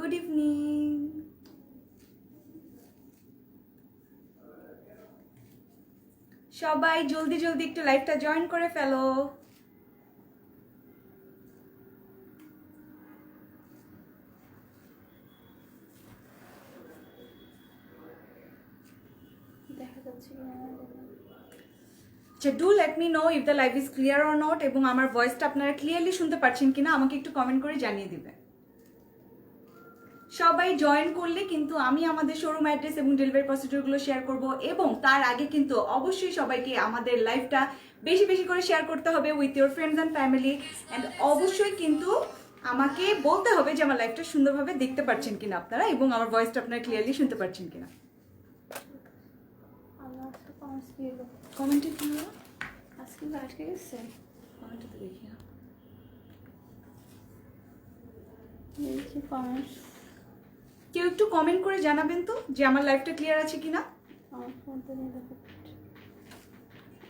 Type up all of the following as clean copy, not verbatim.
Good evening. সবাই জলদি জলদি একটু লাইভটা জয়েন করে ফেলো। দেখা যাচ্ছে do let me know if the live is clear or not, এবং আমার ভয়েসটা আপনারা ক্লিয়ারলি শুনতে পাচ্ছেন কিনা আমাকে একটু কমেন্ট করে জানিয়ে দিবেন। সবাই জয়েন করলে কিন্তু আমি আমাদের শোরুম অ্যাড্রেস এবং ডেলিভারি প্রসিডিউরগুলো শেয়ার করব, এবং তার আগে কিন্তু অবশ্যই সবাইকে আমাদের লাইভটা বেশি বেশি করে শেয়ার করতে হবে with your friends and family. And অবশ্যই কিন্তু আমাকে বলতে হবে যে আমার লাইভটা সুন্দরভাবে দেখতে পাচ্ছেন কিনা আপনারা, এবং আমার ভয়েসটা আপনারা ক্লিয়ারলি শুনতে পাচ্ছেন কিনা। কমেন্টে কি হলো? আজকে আটকে গেছে, কমেন্টে তো দেখি না। দেখি কমেন্ট। কেউ একটু কমেন্ট করে জানাবেন তো যে আমার লাইভটা ক্লিয়ার আছে কিনা। আমার ফোনটা নিয়ে দেখো।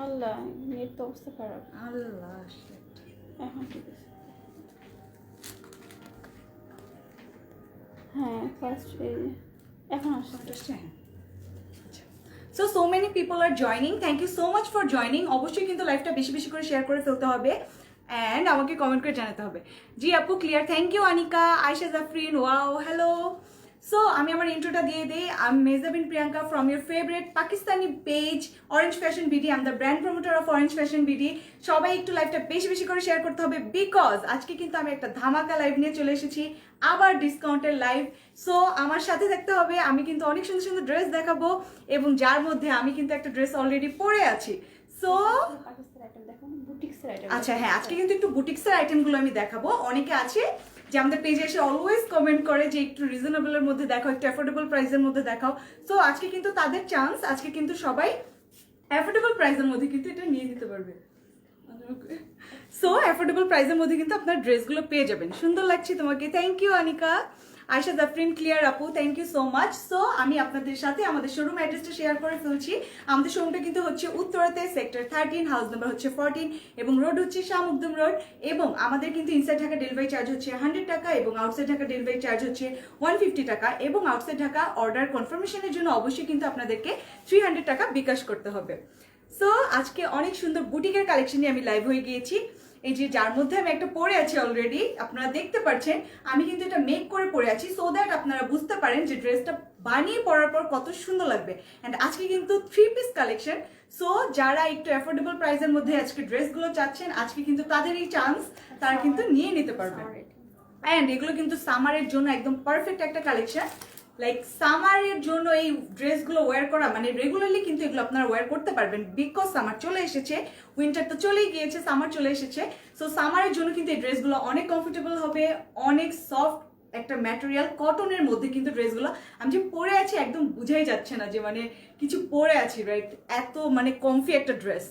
আল্লাহ, নেট তো অবস্থা খারাপ। আল্লাহ, এখন ঠিক আছে। হ্যাঁ, ফার্স্ট এখন আসছে। So many people are joining. Thank you so much for joining. অবশ্যই কিন্তু লাইভটা বেশি বেশি করে শেয়ার করে ফেলতে হবে অ্যান্ড আমাকে কমেন্ট করে জানাতে হবে। জি আপু clear, thank you Anika, Ayesha Jafrin, wow, hello. So আমি আমার ইন্ট্রোটা দিয়ে দিই। আমি Mejabin Priyanka from your favourite Pakistani page orange fashion BD. I am the brand promoter of orange fashion BD. সবাই একটু লাইভটা বেশি বেশি করে শেয়ার করতে হবে, বিকজ আজকে কিন্তু আমি একটা ধামাকা লাইভ নিয়ে চলে এসেছি, আবার ডিসকাউন্টের লাইভ। সো আমার সাথে থাকতে হবে। আমি কিন্তু অনেক সুন্দর সুন্দর ড্রেস দেখাবো, এবং যার মধ্যে আমি কিন্তু একটা ড্রেস অলরেডি পরে আছি। সো আচ্ছা হ্যাঁ, আজকে কিন্তু একটু বুটিক্সের আইটেমগুলো আমি দেখাবো। অনেকে আছে যে আমাদের পেজে এসে অলওয়েজ কমেন্ট করে যে একটু রিজনেবলের মধ্যে দেখাও, একটু অ্যাফোর্ডেবল প্রাইসের মধ্যে দেখাও। সো আজকে কিন্তু তাদের চান্স, আজকে কিন্তু সবাই অ্যাফোর্ডেবল প্রাইসের মধ্যে কিন্তু এটা নিয়ে নিতে পারবে। সো অ্যাফোর্ডেবল প্রাইসের মধ্যে কিন্তু আপনার ড্রেসগুলো পেয়ে যাবেন। সুন্দর লাগছে তোমাকে, thank you Anika. Ayesha Jafrin clear আপু, thank you so much. So আমি আপনাদের সাথে আমাদের শোরুম অ্যাড্রেসটা শেয়ার করে ফেলছি। আমাদের শোরুমটা কিন্তু হচ্ছে উত্তরাতে, সেক্টর 13, হাউস নাম্বার হচ্ছে 14, এবং রোড হচ্ছে শাহ মখদুম রোড। এবং আমাদের কিন্তু ইনসাইড ঢাকা ডেলিভারি চার্জ হচ্ছে 100 টাকা, এবং আউটসাইড ঢাকা ডেলিভারি চার্জ হচ্ছে 150 টাকা, এবং আউটসাইড ঢাকা অর্ডার কনফার্মেশনের জন্য অবশ্যই কিন্তু আপনাদেরকে 300 টাকা বিকাশ করতে হবে। সো আজকে অনেক সুন্দর বুটিকের কালেকশন নিয়ে আমি লাইভ হয়ে গিয়েছি। এই যে যার মধ্যে আমি একটা পরে আছি অলরেডি, আপনারা দেখতে পাচ্ছেন আমি কিন্তু এটা মেক করে পরে আছি, সো দ্যাট আপনারা বুঝতে পারেন যে ড্রেসটা বানিয়ে পরার পর কত সুন্দর লাগবে। অ্যান্ড আজকে কিন্তু 3 পিস কালেকশন। সো যারা একটু অ্যাফোর্ডেবল প্রাইসের মধ্যে আজকে ড্রেসগুলো চাচ্ছেন, আজকে কিন্তু তাদের এই চান্স, তারা কিন্তু নিয়ে নিতে পারবেন। অ্যান্ড এগুলো কিন্তু সামারের জন্য একদম পারফেক্ট একটা কালেকশন। লাইক সামারের জন্য এই ড্রেসগুলো ওয়্যার করা মানে রেগুলারলি কিন্তু এগুলো আপনারা ওয়্যার করতে পারবেন, বিকজ সামার চলে এসেছে, উইন্টার তো চলেই গিয়েছে, সামার চলে এসেছে। সো সামারের জন্য কিন্তু এই ড্রেসগুলো অনেক কমফোর্টেবল হবে, অনেক সফট একটা ম্যাটেরিয়াল, কটনের মধ্যে কিন্তু ড্রেসগুলো। আমি যে পরে আছি একদম বুঝাই যাচ্ছে না যে মানে কিছু পরে আছি, রাইট? এত মানে কমফি একটা ড্রেস।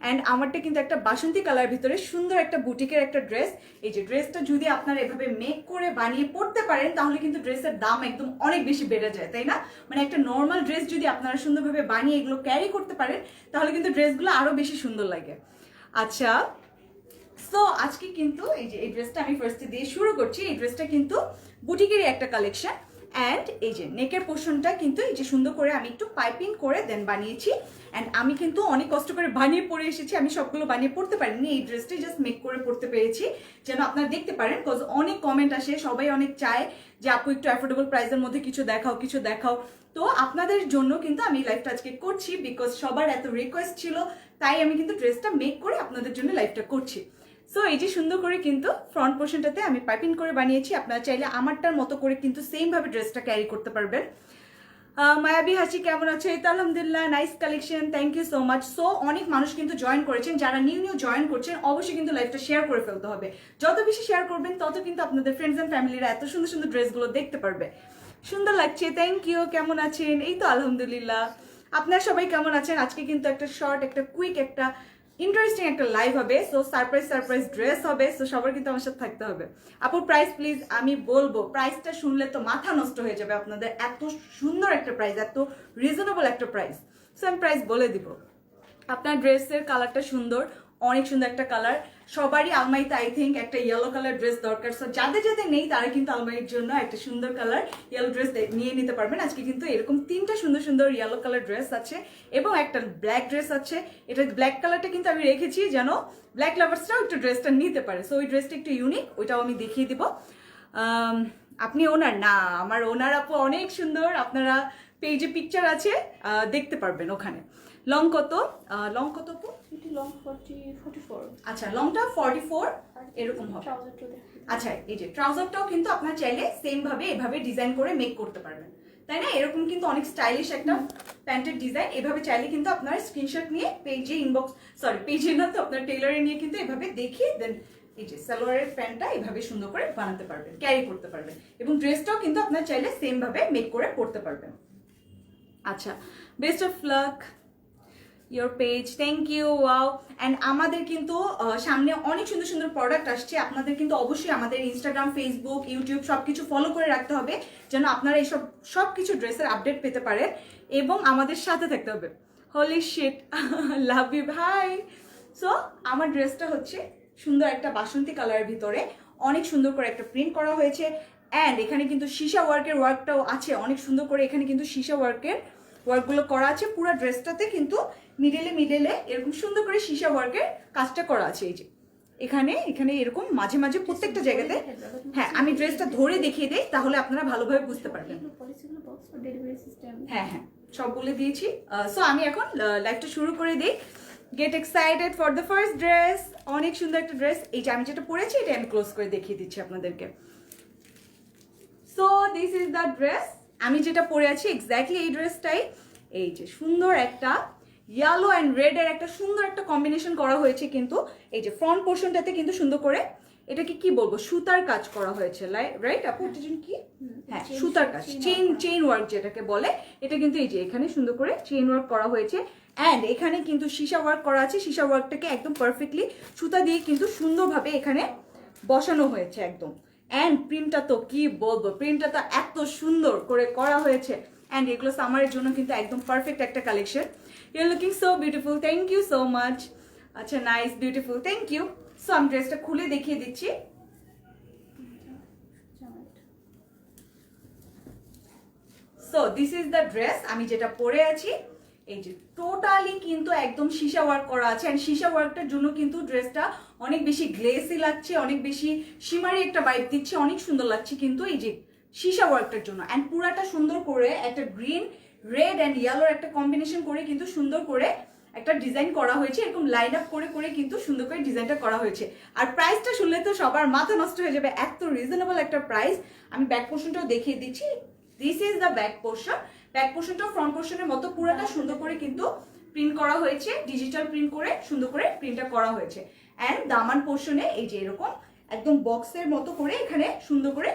অ্যান্ড আমারটা কিন্তু একটা বাসন্তী কালার ভিতরে সুন্দর একটা বুটিকের একটা ড্রেস। এই যে ড্রেসটা যদি আপনারা এভাবে মেক করে বানিয়ে পড়তে পারেন, তাহলে কিন্তু ড্রেসের দাম একদম অনেক বেশি বেড়ে যায়, তাই না? মানে একটা নর্মাল ড্রেস যদি আপনারা সুন্দরভাবে বানিয়ে এগুলো ক্যারি করতে পারেন, তাহলে কিন্তু ড্রেসগুলো আরো বেশি সুন্দর লাগে। আচ্ছা, সো আজকে কিন্তু এই যে এই ড্রেসটা আমি ফার্স্টে দিয়ে শুরু করছি। এই ড্রেসটা কিন্তু বুটিকেরই একটা কালেকশন। অ্যান্ড এই যে নেকের পোর্শনটা কিন্তু এই যে সুন্দর করে আমি একটু পাইপিং করে দেন বানিয়েছি। অ্যান্ড আমি কিন্তু অনেক কষ্ট করে বানিয়ে পরে এসেছি, আমি সবগুলো বানিয়ে পড়তে পারিনি, এই ড্রেসটাই জাস্ট মেক করে পড়তে পেরেছি যেন আপনারা দেখতে পারেন। বিকজ অনেক কমেন্ট আসে, সবাই অনেক চায় যে আপু একটু অ্যাফোর্ডেবল প্রাইসের মধ্যে কিছু দেখাও, কিছু দেখাও। তো আপনাদের জন্য কিন্তু আমি লাইভটা আজকে করছি, বিকজ সবার এত রিকোয়েস্ট ছিল, তাই আমি কিন্তু ড্রেসটা মেক করে আপনাদের জন্য লাইভটা করছি। সো এই যে সুন্দর করে কিন্তু ফ্রন্ট পোর্শনটাতে আমি পাইপিং করে বানিয়েছি। আপনারা চাইলে আমারটার মতো করে কিন্তু সেম ভাবে ড্রেসটা ক্যারি করতে পারবেন। মায়াবী হাসি কেমন আছে? এই তো আলহামদুলিল্লাহ, nice collection, thank you so much. So অনেক মানুষ কিন্তু জয়েন করেছেন, যারা নিউ জয়েন করছেন অবশ্যই কিন্তু লাইভটা শেয়ার করে ফেলতে হবে। যত বেশি শেয়ার করবেন তত কিন্তু আপনাদের ফ্রেন্ডস অ্যান্ড ফ্যামিলিরা এত সুন্দর সুন্দর ড্রেসগুলো দেখতে পারবে। সুন্দর লাগছে, থ্যাংক ইউ। কেমন আছেন? এই তো আলহামদুলিল্লাহ। আপনারা সবাই কেমন আছেন? আজকে কিন্তু একটা শর্ট, একটা কুইক, একটা ইন্টারেস্টিং একটা লাইভ হবে। সো সারপ্রাইজ ড্রেস হবে। সো সবার কিন্তু আমার সাথে থাকতে হবে। আপুর প্রাইস প্লিজ। আমি বলবো প্রাইসটা শুনলে তো মাথা নষ্ট হয়ে যাবে আপনাদের, এত সুন্দর একটা প্রাইস, এত রিজনেবল একটা প্রাইস। সো আমি প্রাইস বলে দিব। আপনার ড্রেসের কালারটা সুন্দর, অনেক সুন্দর একটা কালার। সবারই আলমারিতে আই থিঙ্ক একটা ইয়েলো কালার ড্রেস দরকার। সো যাদের যাদের নেই তারা কিন্তু আলমারির জন্য একটা সুন্দর কালার ইয়েলো ড্রেস নিয়ে নিতে পারবেন। আজকে কিন্তু এরকম 3টা সুন্দর সুন্দর ইয়েলো কালার ড্রেস আছে এবং একটা ব্ল্যাক ড্রেস আছে। এটা ব্ল্যাক কালারটা কিন্তু আমি রেখেছি যেন ব্ল্যাক লাভার্সরাও একটু ড্রেসটা নিতে পারে। সো ওই ড্রেসটা একটু ইউনিক, ওইটাও আমি দেখিয়ে দিব। আপনি ওনার না, আমার ওনার আপু অনেক সুন্দর, আপনারা পেজে পিকচার আছে, দেখতে পারবেন ওখানে। লং কত? লং কত আপু? এটি লং 44। আচ্ছা, লংটা 44 এরকম হবে। ট্রাউজারটা দেখো। আচ্ছা, এই যে ট্রাউজারটাও কিন্তু আপনার চাইলে সেম ভাবে এভাবে ডিজাইন করে মেক করতে পারবেন, তাই না? এরকম কিন্তু অনেক স্টাইলিশ একটা প্যান্টের ডিজাইন। এভাবে চাইলে কিন্তু আপনার স্ক্রিনশট নিয়ে পেজে পেজে না তো আপনার টেইলরে নিয়ে কিন্তু এভাবে দেখিয়ে দেন এই যে সালোয়ারের প্যান্টটা এভাবে সুন্দর করে বানাতে পারবেন, ক্যারি করতে পারবেন এবং ড্রেসটাও কিন্তু আপনার চাইলে সেম ভাবে মেক করে পড়তে পারবেন। আচ্ছা, best of luck your page, thank you. Wow. And আমাদের কিন্তু সামনে অনেক সুন্দর সুন্দর প্রোডাক্ট আসছে। আপনাদের কিন্তু অবশ্যই আমাদের ইনস্টাগ্রাম, ফেসবুক, ইউটিউব সবকিছু ফলো করে রাখতে হবে যেন আপনারা এইসব সবকিছু ড্রেসের আপডেট পেতে পারেন এবং আমাদের সাথে থাকতে হবে। হোলি শিট, লাভ ইউ ভাই। সো আমার ড্রেসটা হচ্ছে সুন্দর একটা বাসন্তী কালারের ভিতরে অনেক সুন্দর করে একটা প্রিন্ট করা হয়েছে। অ্যান্ড এখানে কিন্তু সীসা ওয়ার্কটাও আছে অনেক সুন্দর করে। এখানে কিন্তু সীসা ওয়ার্কগুলো করা আছে পুরো ড্রেসটাতে, কিন্তু মিডলে এরকম সুন্দর করে সীসা ওয়ার্কের কাজটা করা আছে। এই যে এখানে এরকম মাঝে মাঝে প্রত্যেকটা জায়গাতে। হ্যাঁ, আমি ড্রেসটা ধরে দেখিয়ে দেই তাহলে আপনারা ভালোভাবে বুঝতে পারবেন। হ্যাঁ, সব বলে দিয়েছি। সো আমি এখন লাইভটা শুরু করে দিই। Get excited for the first dress. অনেক সুন্দর একটা ড্রেস। এই যে আমি যেটা পরেছি এটা আমি ক্লোজ করে দেখিয়ে দিচ্ছি আপনাদেরকে। So this is the dress. আমি যেটা পরে আছি এক্স্যাক্টলি এই ড্রেসটাই। এই যে সুন্দর একটা ইয়েলো অ্যান্ড রেড এর একটা সুন্দর একটা কম্বিনেশন করা হয়েছে, কিন্তু এই যে ফ্রন্ট পোর্শনটাতে কিন্তু সুন্দর করে এটাকে কি বলবো সুতার কাজ করা হয়েছে, রাইট আপু? এটা কি? হ্যাঁ, সুতার কাজ, চেইন ওয়ার্ক যেটাকে বলে। এটা কিন্তু এই যে এখানে সুন্দর করে চেইন ওয়ার্ক করা হয়েছে। অ্যান্ড এখানে কিন্তু সীসা ওয়ার্ক করা আছে। সীসা ওয়ার্কটাকে একদম পারফেক্টলি সুতা দিয়ে কিন্তু সুন্দরভাবে এখানে বসানো হয়েছে একদম। অ্যান্ড প্রিন্টটা তো কি বলবো, প্রিন্টটা তো এত সুন্দর করে করা হয়েছে। অ্যান্ড এগুলো সামারের জন্য কিন্তু একদম পারফেক্ট একটা collection. You looking so beautiful, thank you so much. আচ্ছা, nice, beautiful, thank you. So আমি ড্রেসটা খুলে দেখিয়ে দিচ্ছি। So this is the dress আমি যেটা পরে আছি। এই যে টোটালি কিন্তু একদম সীসা ওয়ার্ক করা আছে। অ্যান্ড সীসা ওয়ার্কটার জন্য কিন্তু ড্রেসটা অনেক বেশি গ্লেসি লাগছে, অনেক বেশি শিমারি একটা ভাইব দিচ্ছে, অনেক সুন্দর লাগছে কিন্তু এই যে সীসা ওয়ার্কটার জন্য। অ্যান্ড পুরাটা সুন্দর করে একটা গ্রিন, রেড অ্যান্ড ইয়েলোর একটা কম্বিনেশন করে কিন্তু সুন্দর করে একটা ডিজাইন করা হয়েছে। এরকম লাইন আপ করে করে কিন্তু সুন্দর করে ডিজাইনটা করা হয়েছে। আর প্রাইসটা শুনলে তো সবার মাথা নষ্ট হয়ে যাবে, এত রিজনেবল একটা প্রাইস। আমি ব্যাক পোর্শনটাও দেখিয়ে দিচ্ছি। This is the back portion. Back পোর্শনটাও ফ্রন্ট পোর্শনের মতো পুরোটা সুন্দর করে কিন্তু প্রিন্ট করা হয়েছে, ডিজিটাল প্রিন্ট করে সুন্দর করে প্রিন্টটা করা হয়েছে। অ্যান্ড দামান পোর্শনে এই যে এরকম একদম বক্সের মতো করে এখানে সুন্দর করে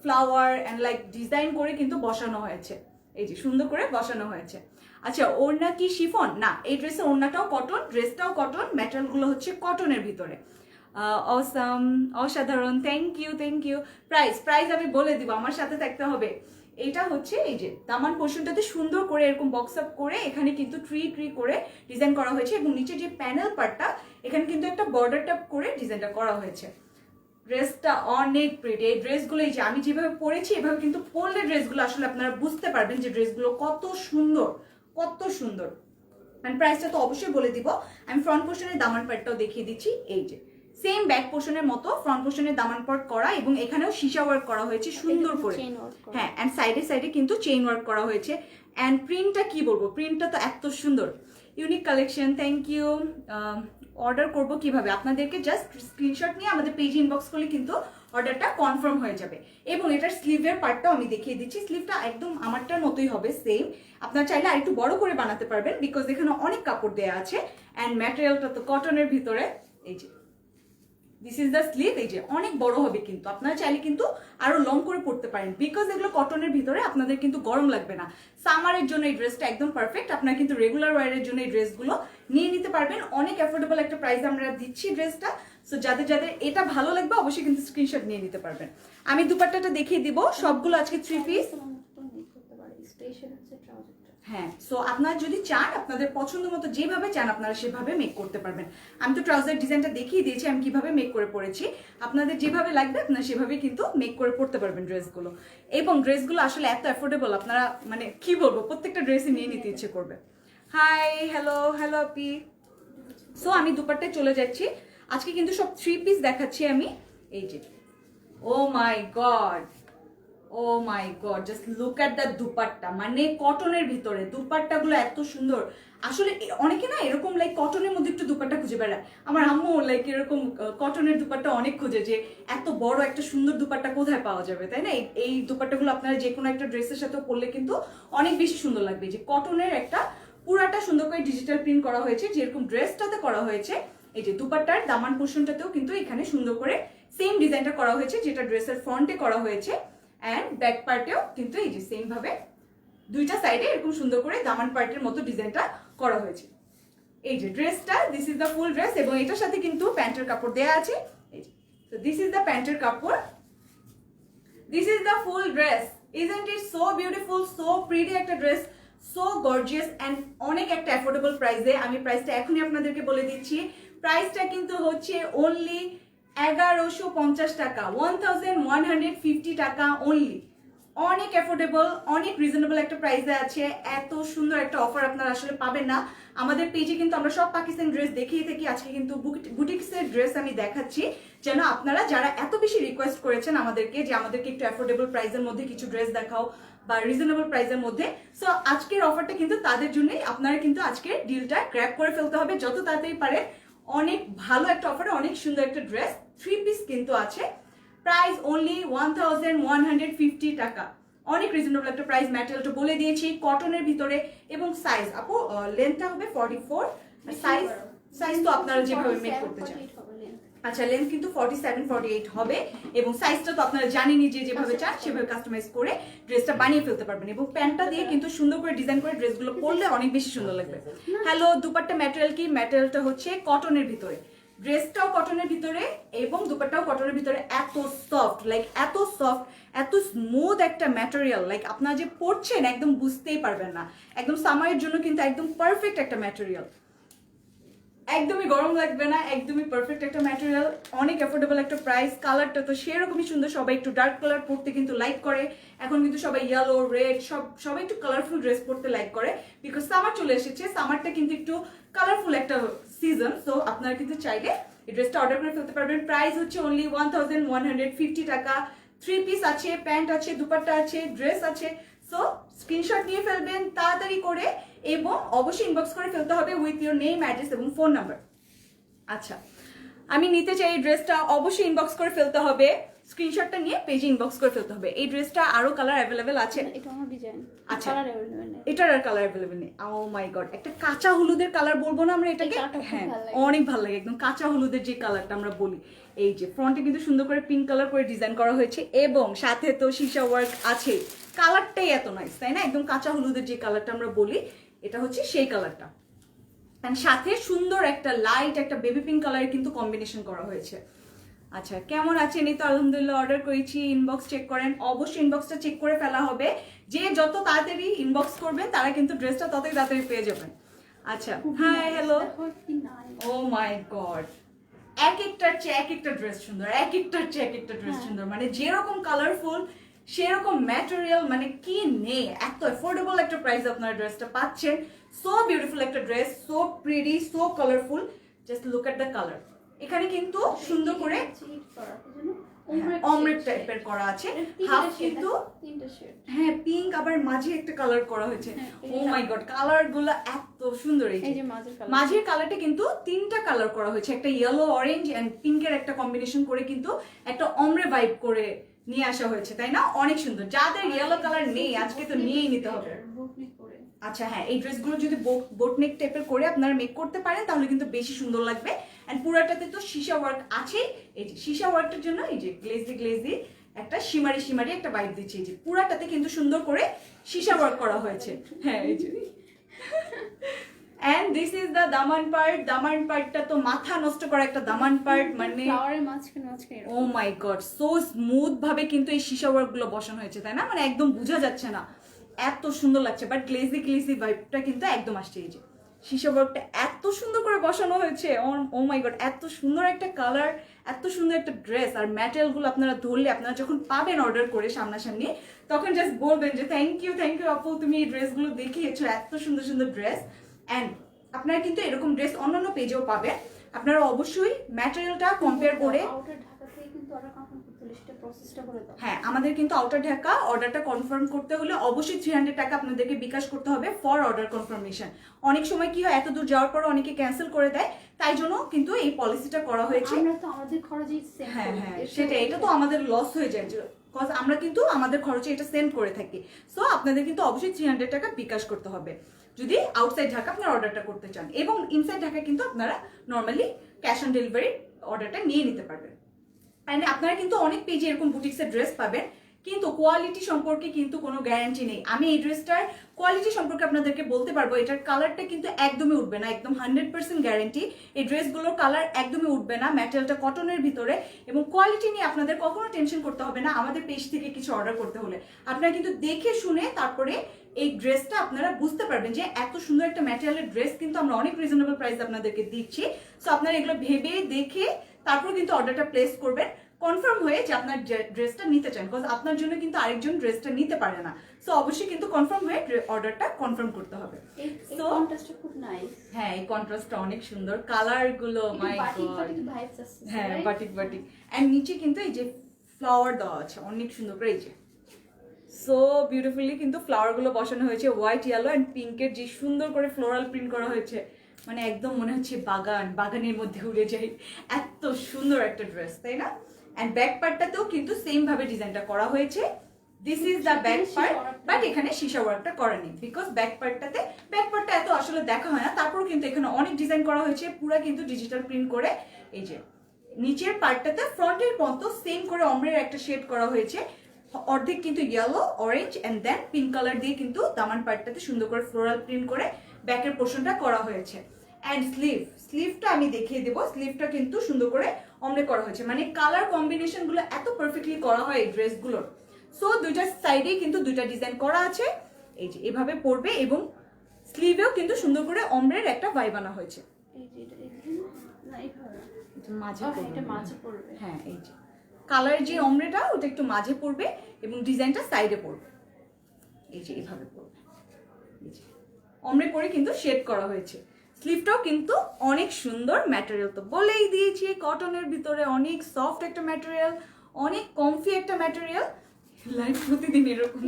ফ্লাওয়ার অ্যান্ড লাইক ডিজাইন করে কিন্তু বসানো হয়েছে। এই যে সুন্দর করে বসানো হয়েছে। আচ্ছা, ওড়না কি শিফন? না, এই ড্রেসের ওড়নাটাও কটন, ড্রেসটাও কটন, ম্যাটেরিয়ালগুলো হচ্ছে কটনের ভিতরে। অসাম, অসাধারণ, thank you, thank you. Price আমি বলে দিব, আমার সাথে থাকতে হবে। এটা হচ্ছে এই যে দামান পোর্শনটাতে সুন্দর করে এরকম বক্স আপ করে এখানে কিন্তু ট্রি করে ডিজাইন করা হয়েছে এবং নিচে যে প্যানেল পার্টটা এখানে কিন্তু একটা বর্ডার টাইপ করে ডিজাইনটা করা হয়েছে। ড্রেসটা অনেক প্রিটি। এই ড্রেসগুলো এই যে আমি যেভাবে পরেছি এভাবে কিন্তু পরলে ড্রেসগুলো আসলে আপনারা বুঝতে পারবেন যে ড্রেসগুলো কত সুন্দর, কত সুন্দর। অ্যান্ড প্রাইসটা তো অবশ্যই বলে দিব। আমি ফ্রন্ট পোর্শনের দামান পার্টটাও দেখিয়ে দিচ্ছি। এই যে সেম ব্যাক পোর্শনের মতো ফ্রন্ট পোর্শনের দামান পার্ট করা এবং এখানেও সীসা ওয়ার্ক করা হয়েছে সুন্দর করে। হ্যাঁ, অ্যান্ড সাইডে কিন্তু চেইন ওয়ার্ক করা হয়েছে। অ্যান্ড প্রিন্টটা কি বলবো, প্রিন্টটা তো এত সুন্দর, unique collection. Thank you. Order করবো কিভাবে? আপনাদেরকে জাস্ট স্ক্রিনশট নিয়ে আমাদের পেজ ইনবক্স করলে কিন্তু অর্ডারটা কনফার্ম হয়ে যাবে। এবং এটার স্লিভের পার্টটাও আমি দেখিয়ে দিচ্ছি। স্লিভটা একদম আমারটার মতোই হবে, সেম। আপনারা চাইলে আর একটু বড় করে বানাতে পারবেন বিকজ এখানে অনেক কাপড় দেওয়া আছে। অ্যান্ড ম্যাটেরিয়ালটা তো কটনের ভিতরে। এই যে দিস ইজ দ্য স্লিভ। এই যে অনেক বড় হবে, কিন্তু আপনারা চাইলে কিন্তু আরো লং করে পড়তে পারেন বিকজ এগুলো কটনের ভিতরে, আপনাদের কিন্তু গরম লাগবে না। সামারের জন্য এই ড্রেসটা একদম পারফেক্ট। আপনারা কিন্তু রেগুলার ওয়ারের জন্য এই ড্রেসগুলো নিয়ে নিতে পারবেন। অনেক অ্যাফোর্ডেবল একটা প্রাইস আমরা দিচ্ছি ড্রেসটা। সো যাদের এটা ভালো লাগবে অবশ্যই কিন্তু স্ক্রিনশট নিয়ে নিতে পারবেন। আমি দুপাট্টাটা দেখিয়ে দিব। সবগুলো আজকে 3 পিস। হ্যাঁ, সো আপনারা যদি চান আপনাদের পছন্দ মতো যেভাবে চান আপনারা সেভাবে মেক করতে পারবেন। আমি তো ট্রাউজার ডিজাইনটা দেখিয়ে দিয়েছি আমি কিভাবে মেক করে পরেছি। আপনাদের যেভাবে লাগবে আপনারা সেভাবেই কিন্তু মেক করে পড়তে পারবেন ড্রেসগুলো। এবং ড্রেসগুলো আসলে এত অ্যাফোর্ডেবল, আপনারা মানে কি বলবো, প্রত্যেকটা ড্রেসই নিয়ে নিতে ইচ্ছে করবে। হাই, হ্যালো হ্যালো আপি। সো আমি দুপাট্টায় চলে যাচ্ছি। আজকে কিন্তু সব 3 পিস দেখাচ্ছি আমি। এই যে, oh my god, oh my god, just look at the dupatta. মানে কটনের ভিতরে দুপাট্টাগুলো এত সুন্দর। আসলে অনেকে না এরকম লাইক কটনের মধ্যে একটু দুপাট্টা খুঁজে বেড়ায়। আমার আম্মু লাইক এরকম কটনের দুপাট্টা অনেক খুঁজে, যে এত বড় একটা সুন্দর দুপাট্টা কোথায় পাওয়া যাবে, তাই না? এই দুপাট্টাগুলো আপনারা যে কোনো একটা ড্রেসের সাথে পরলে কিন্তু অনেক বেশি সুন্দর লাগবে। যে কটনের একটা পুরাটা সুন্দর করে ডিজিটাল প্রিন্ট করা হয়েছে, যেরকম ড্রেসটাতে করা হয়েছে। এই যে দুপাট্টার দামান পোর্শনটাতেও কিন্তু এখানে সুন্দর করে সেম ডিজাইনটা করা হয়েছে, যেটা ড্রেসের ফ্রন্টে করা হয়েছে। অ্যান্ড ব্যাক পার্টেও কিন্তু এই যে সেম ভাবে দুইটা সাইডে এরকম সুন্দর করে দামান পার্টের মতো ডিজাইনটা করা হয়েছে। এই যে ড্রেসটা, this is the full dress, এবং এটার সাথে কিন্তু প্যান্টের কাপড় দেয়া আছে। এই যে, তো দিস ইজ দ্য প্যান্টের কাপড়, this is the full dress. Isn't it so beautiful, so pretty একটা ড্রেস, সো গর্জিয়াস অ্যান্ড অনেক একটা অ্যাফোর্ডেবল প্রাইসে। আমি প্রাইসটা এখনই আপনাদেরকে বলে দিচ্ছি। প্রাইসটা কিন্তু হচ্ছে অনলি 1150 টাকা, 1150 টাকা অনলি। অনেক অ্যাফোর্ডেবল, অনেক রিজনেবল একটা প্রাইসে আছে। এত সুন্দর একটা অফার আপনারা আসলে পাবেন না। আমাদের পেজে কিন্তু আমরা সব পাকিস্তানি ড্রেস দেখিয়ে থাকি। আজকে কিন্তু বুটিক্সের ড্রেস আমি দেখাচ্ছি, যেন আপনারা যারা এত বেশি রিকোয়েস্ট করেছেন আমাদেরকে যে আমাদেরকে একটু অ্যাফোর্ডেবল প্রাইসের মধ্যে কিছু ড্রেস দেখাও বা রিজনেবল প্রাইসের মধ্যে, সো আজকের অফারটা কিন্তু তাদের জন্যই। আপনারা কিন্তু আজকের ডিলটা গ্র্যাব করে ফেলতে হবে যত তাড়াতাড়ি পারে। অনেক ভালো একটা অফারে অনেক সুন্দর একটা ড্রেস 3 পিস কিন্তু আছে। প্রাইস অনলি 1150 টাকা, অনেক রিজনেবল একটা প্রাইস। ম্যাটেরিয়ালটা বলে দিয়েছি, কটনের ভিতরে। এবং সাইজ আপু লেন্থটা হবে 44, সাইজ তো আপনারা যেভাবে মেক করতে চান। আচ্ছা, লেন্থ কিন্তু 47-48 হবে, এবং সাইজটা তো আপনারা জানেনই, যে যেভাবে চান সেভাবে কাস্টমাইজ করে ড্রেসটা বানিয়ে ফেলতে পারবেন। এবং প্যান্টটা দিয়ে কিন্তু সুন্দর করে ডিজাইন করে ড্রেসগুলো পরলে অনেক বেশি সুন্দর লাগবে। হ্যালো, দুপাট্টা ম্যাটেরিয়াল কি? ম্যাটেরিয়ালটা হচ্ছে কটনের ভিতরে, ড্রেসটাও কটনের ভিতরে এবং দুপাট্টাও কটনের ভিতরে। এত সফট, লাইক এত সফট, এত স্মুথ একটা ম্যাটেরিয়াল, লাইক আপনারা যে পরছেন একদম বুঝতেই পারবেন না। একদম সামারের জন্য কিন্তু একদম পারফেক্ট একটা ম্যাটেরিয়াল, একদমই গরম লাগবে না, একদমই পারফেক্ট একটা ম্যাটেরিয়াল। অনেক অ্যাফোর্ডেবল একটা প্রাইস। কালারটা তো সেরকমই সুন্দর, সবাই একটু ডার্ক কালার পরতে কিন্তু লাইক করে। এখন কিন্তু সবাই ইয়েলো, রেড, সবাই একটু কালারফুল ড্রেস পরতে লাইক করে, বিকজ সামার চলে এসেছে। সামারটা কিন্তু একটু কালারফুল একটা সিজন, সো আপনারা কিন্তু চাইলে এই ড্রেসটা অর্ডার করে ফেলতে পারবেন। প্রাইস হচ্ছে অনলি 1150 টাকা। 3 পিস আছে, প্যান্ট আছে, দুপাট্টা আছে, ড্রেস আছে। সো স্ক্রিনশট নিয়ে ফেলবেন তাড়াতাড়ি করে, এবং অবশ্যই ইনবক্স করে ফেলতে হবে উইথ ইউর নেম, অ্যাড্রেস এবং ফোন নাম্বার। আচ্ছা, আমি নিতে চাই এই ড্রেসটা, অবশ্যই ইনবক্স করে ফেলতে হবে। স্ক্রিনশটটা নিয়ে পেজে ইনবক্স করে ফেলতে হবে। এই ড্রেসটা আরো কালার অ্যাভেলেবেল আছে। এটা আমার ডিজাইন। আচ্ছা, কালার अवेलेबल নেই। এটার আর কালার অ্যাভেলেবেল নেই। ও মাই গড, একটা কাঁচা হলুদের কালার বলবো না আমরা এটাকে? হ্যাঁ, অনেক ভালো লাগে, একদম কাঁচা হলুদের যে কালারটা আমরা বলি। এই যে ফ্রন্টে কিন্তু সুন্দর করে পিঙ্ক কালার করে ডিজাইন করা হয়েছে, এবং সাথে তো সীসা ওয়ার্ক আছে। কালারটাই এত নাইস, তাই না? একদম কাঁচা হলুদের যে কালারটা আমরা বলি, এটা হচ্ছে সেই কালারটা। এন্ড সাথে সুন্দর একটা লাইট একটা বেবি পিঙ্ক কালারের কিন্তু কম্বিনেশন করা হয়েছে। আচ্ছা, কেমন আছেন? এই তো আলহামদুলিল্লাহ, অর্ডার করেছি। ইনবক্স চেক করেন, অবশ্যই ইনবক্সটা চেক করে ফেলা হবে। যে যত তাড়াতাড়ি ইনবক্স করবেন তারা কিন্তু ড্রেসটা ততই তাড়াতাড়ি পেয়ে যাবেন। আচ্ছা, high, hello. O my god, এক একটার চেয়ে এক একটা ড্রেস সুন্দর, এক একটার চেয়ে এক একটা ড্রেস সুন্দর। মানে যেরকম কালারফুল সেরকম ম্যাটেরিয়াল, মানে কি নেই। এত অ্যাফোর্ডেবল একটা প্রাইস আপনারা ড্রেসটা পাচ্ছেন। সো বিউটিফুল একটা dress, so pretty, so colourful. Just look at the colour. এখানে কিন্তু সুন্দর করে অমরেট টাইপের করা আছে, হাফ কিন্তু হ্যাঁ পিঙ্ক, আবার মাঝে একটা কালার করা হয়েছে। ও মাই গড, কালার গুলো এত সুন্দর। এই যে মাঝের কালারটা কিন্তু 3টা কালার করা হয়েছে, একটা ইয়েলো, অরেঞ্জ এন্ড পিঙ্কের একটা কম্বিনেশন করে কিন্তু একটা অমরে ভাইব করে নিয়ে আসা হয়েছে, তাই না? অনেক সুন্দর। যাদের ইয়েলো কালার নেই আজকে তো নিয়েই নিতে হবে। আচ্ছা হ্যাঁ, এই ড্রেসগুলো যদি বোটনেক টাইপের করে আপনারা মেক করতে পারেন তাহলে কিন্তু বেশি সুন্দর লাগবে। এন্ড পুরাটাতে তো সীসা ওয়ার্ক আছে। এই যে সীসা ওয়ার্কটার জন্য এই যে গ্লেজি একটা শিমারি একটা বাইট দিচ্ছে। এই যে পুরাটাতে কিন্তু সুন্দর করে সীসা ওয়ার্ক করা হয়েছে। হ্যাঁ, এই যে and this is the Daman part. দামান পার্টটা তো মাথা নষ্ট করা একটা দামান পার্ট, মানে ও মাই গড, সো স্মুথ ভাবে কিন্তু এই সীসা ওয়ার্ক গুলো বসানো হয়েছে, তাই না? মানে একদম বোঝা যাচ্ছে না। এত সুন্দর লাগছে, বাট গ্লেজি গ্লেজি ভাইবটা কিন্তু একদম আসছে। এই যে শিশা ওয়ার্কটা এত সুন্দর করে বসানো হয়েছে, ও মাই গড, এত সুন্দর একটা কালার, এত সুন্দর একটা ড্রেস। আর ম্যাটেরিয়ালগুলো আপনারা ধরলে, আপনারা যখন পাবেন অর্ডার করে সামনাসামনি, তখন জাস্ট বলবেন যে থ্যাংক ইউ আপু, তুমি এই ড্রেসগুলো দেখিয়েছো, এত সুন্দর সুন্দর ড্রেস। অ্যান্ড আপনারা কিন্তু এরকম ড্রেস অন্যান্য পেজেও পাবেন। আপনারা অবশ্যই ম্যাটেরিয়ালটা কম্পেয়ার করে, আউটার ঢাকা থেকে কিন্তু অর্ডার কনফার্ম করতে হলে সেটা প্রসেসটা করে দাও। হ্যাঁ, আমাদের কিন্তু আউটার ঢাকা অর্ডারটা কনফার্ম করতে হলে অবশ্যই 300 টাকা আপনাদেরকে বিকাশ করতে হবে ফর অর্ডার কনফার্মেশন। অনেক সময় কি হয়, এত দূর যাওয়ার পর অনেকে ক্যান্সেল করে দেয়, তাই জন্য কিন্তু এই পলিসিটা করা হয়েছে। আমরা তো আমাদের খরচেই সেম। হ্যাঁ, সেটা, এটা তো আমাদের লস হয়ে যায়, কজ আমরা কিন্তু আমাদের খরচে এটা সেন্ড করে থাকি। সো আপনাদের কিন্তু অবশ্যই 300 টাকা বিকাশ করতে হবে যদি আউটসাইড ঢাকা আপনারা অর্ডারটা করতে চান, এবং ইনসাইড ঢাকা কিন্তু আপনারা নর্মালি ক্যাশ অন ডেলিভারি অর্ডারটা নিয়ে নিতে পারবেন। অ্যান্ড আপনারা কিন্তু অনেক পেজে এরকম বুটিক্সের ড্রেস পাবেন, কিন্তু কোয়ালিটি সম্পর্কে কিন্তু কোনো গ্যারান্টি নেই। আমি এই ড্রেসটার কোয়ালিটি সম্পর্কে আপনাদেরকে বলতে পারবো, এটার কালারটা কিন্তু একদমই উঠবে না, একদম 100% গ্যারান্টি। এই ড্রেসগুলোর কালার একদমই উঠবে না, ম্যাটেরিয়ালটা কটনের ভিতরে, এবং কোয়ালিটি নিয়ে আপনাদের কখনো টেনশন করতে হবে না আমাদের পেজ থেকে কিছু অর্ডার করতে হলে। আপনারা কিন্তু দেখে শুনে তারপরে এই ড্রেসটা আপনারা বুঝতে পারবেন যে এত সুন্দর একটা ম্যাটেরিয়ালের ড্রেস কিন্তু আমরা অনেক রিজনেবল প্রাইস আপনাদেরকে দিচ্ছি। সো আপনারা এগুলো ভেবে দেখে তারপর কিন্তু অর্ডারটা প্লেস করবেন, কনফার্ম হয়ে যে আপনার ড্রেসটা নিতে চান, বিকজ আপনার জন্য কিন্তু আরেকজন ড্রেসটা নিতে পারে না। সো অবশ্যই কিন্তু কনফার্ম হয়ে অর্ডারটা কনফার্ম করতে হবে। এই সো কন্ট্রাস্টটা খুব নাইস। হ্যাঁ, এই কন্ট্রাস্টটা অনেক সুন্দর, কালার গুলো মাই বাটিক গড, বাটিক ভাইবস আছে। হ্যাঁ বাটিক বাটিক। এন্ড নিচে কিন্তু এই যে ফ্লাওয়ার দেওয়া আছে অনেক সুন্দর করে, এই যে সো বিউটিফুলি কিন্তু ফ্লাওয়ার গুলো বসানো হয়েছে, হোয়াইট ইয়েলো এন্ড পিঙ্কের যে সুন্দর করে ফ্লোরাল প্রিন্ট করা হয়েছে, মানে একদম মনে হচ্ছে বাগানের মধ্যে উড়ে যাই, এত সুন্দর একটা ড্রেস, তাই না? এন্ড ব্যাক পার্টটাতেও কিন্তু সেম ভাবে ডিজাইনটা করা হয়েছে। This is the back part, but এখানে সীসা ওয়ার্কটা করা নেই, বিকজ ব্যাক পার্টটা এত আসলে দেখা হয় না। তারপর কিন্তু এখানে অনেক ডিজাইন করা হয়েছে, পুরো কিন্তু ডিজিটাল প্রিন্ট করে। এই যে নিচের পার্টটাতে ফ্রন্টের মতো সেম করে অমরের একটা শেড করা হয়েছে, অর্ধেক কিন্তু yellow, orange and then pink colour দিয়ে কিন্তু দামান পার্টটাতে সুন্দর করে ফ্লোরাল প্রিন্ট করে ব্যাকের পোর্শনটা করা হয়েছে। এন্ড স্লিভটা আমি দেখিয়ে দেবো, স্লিভটা কিন্তু সুন্দর করে অমরে করা হয়েছে, মানে কালার কম্বিনেশন গুলো এত পারফেক্টলি করা হয় এই ড্রেসগুলোর। সো দুইটা সাইডেই কিন্তু দুইটা ডিজাইন করা আছে, এই যে এভাবে পড়বে, এবং স্লিভেও কিন্তু সুন্দর করে অমরের একটা ভাইব আনা হয়েছে। এই যে এটা না এইভাবে মাঝে এটা মাঝে পড়বে। হ্যাঁ, এই যে কালারের যে অমরেটা ওটা একটু মাঝে পড়বে এবং ডিজাইনটা সাইডে পড়বে, এই যে এইভাবে পড়বে। এই যে অমরে করে কিন্তু শেড করা হয়েছে। স্লিভটাও কিন্তু অনেক সুন্দর, ম্যাটেরিয়াল তো বলেই দিয়েছি কটনের ভিতরে, অনেক সফট একটা ম্যাটেরিয়াল, অনেক কমফি একটা ম্যাটেরিয়াল। লাইফ প্রতিদিন এরকম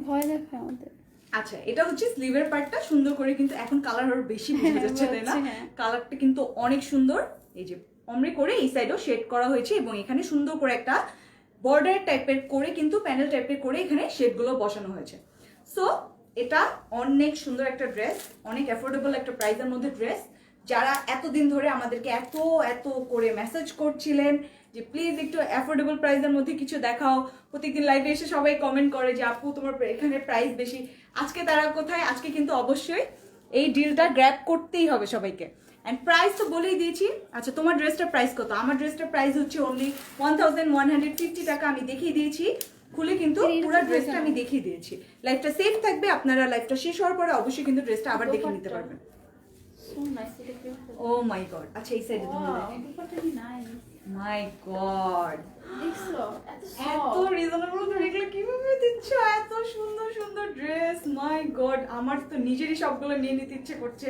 ভয় দেখে আমাদের। আচ্ছা, এটা হচ্ছে স্লিভের পার্টটা, সুন্দর করে কিন্তু এখন কালার আরো বেশি বোঝা যাচ্ছে, তাই না? কালারটা কিন্তু অনেক সুন্দর। এই যে অমরে করে এই সাইডেও শেড করা হয়েছে, এবং এখানে সুন্দর করে একটা বর্ডার টাইপের করে কিন্তু প্যানেল টাইপের করে এখানে শেডগুলো বসানো হয়েছে। সো এটা অনেক সুন্দর একটা ড্রেস, অনেক অ্যাফোর্ডেবল একটা প্রাইসের মধ্যে ড্রেস। যারা এতদিন ধরে আমাদেরকে এত এত করে মেসেজ করছিলেন যে প্লিজ একটু অ্যাফোর্ডেবল প্রাইসের মধ্যে কিছু দেখাও, প্রত্যেকদিন লাইভে এসে সবাই কমেন্ট করে যে আপু তোমার এখানে প্রাইস বেশি, আজকে তারা কোথায়? আজকে কিন্তু অবশ্যই এই ডিলটা গ্র্যাব করতেই হবে সবাইকে। এন্ড প্রাইস তো বলেই দিয়েছি। আচ্ছা, তোমার ড্রেসটার প্রাইস কত? আমার ড্রেসটার প্রাইস হচ্ছে অনলি 1150 টাকা। আমি দেখিয়ে দিয়েছি খুলে, কিন্তু পুরো ড্রেসটা আমি দেখিয়ে দিয়েছি। লাইফটা সেফ থাকবে, আপনারা লাইফটা শেষ হওয়ার পরে অবশ্যই কিন্তু ড্রেসটা আবার দেখে নিতে পারবেন। সো নাইস এটা। ও মাই গড, আচ্ছা এই সাইডে তুমি দুপাট্টাটা নাইস। মাই গড, দেখছো এত রিজনেবল রেটে কিভাবে দিচ্ছ এত সুন্দর সুন্দর ড্রেস? মাই গড, আমার তো নিজেরই সবগুলো নিয়ে নিতে ইচ্ছে করছে।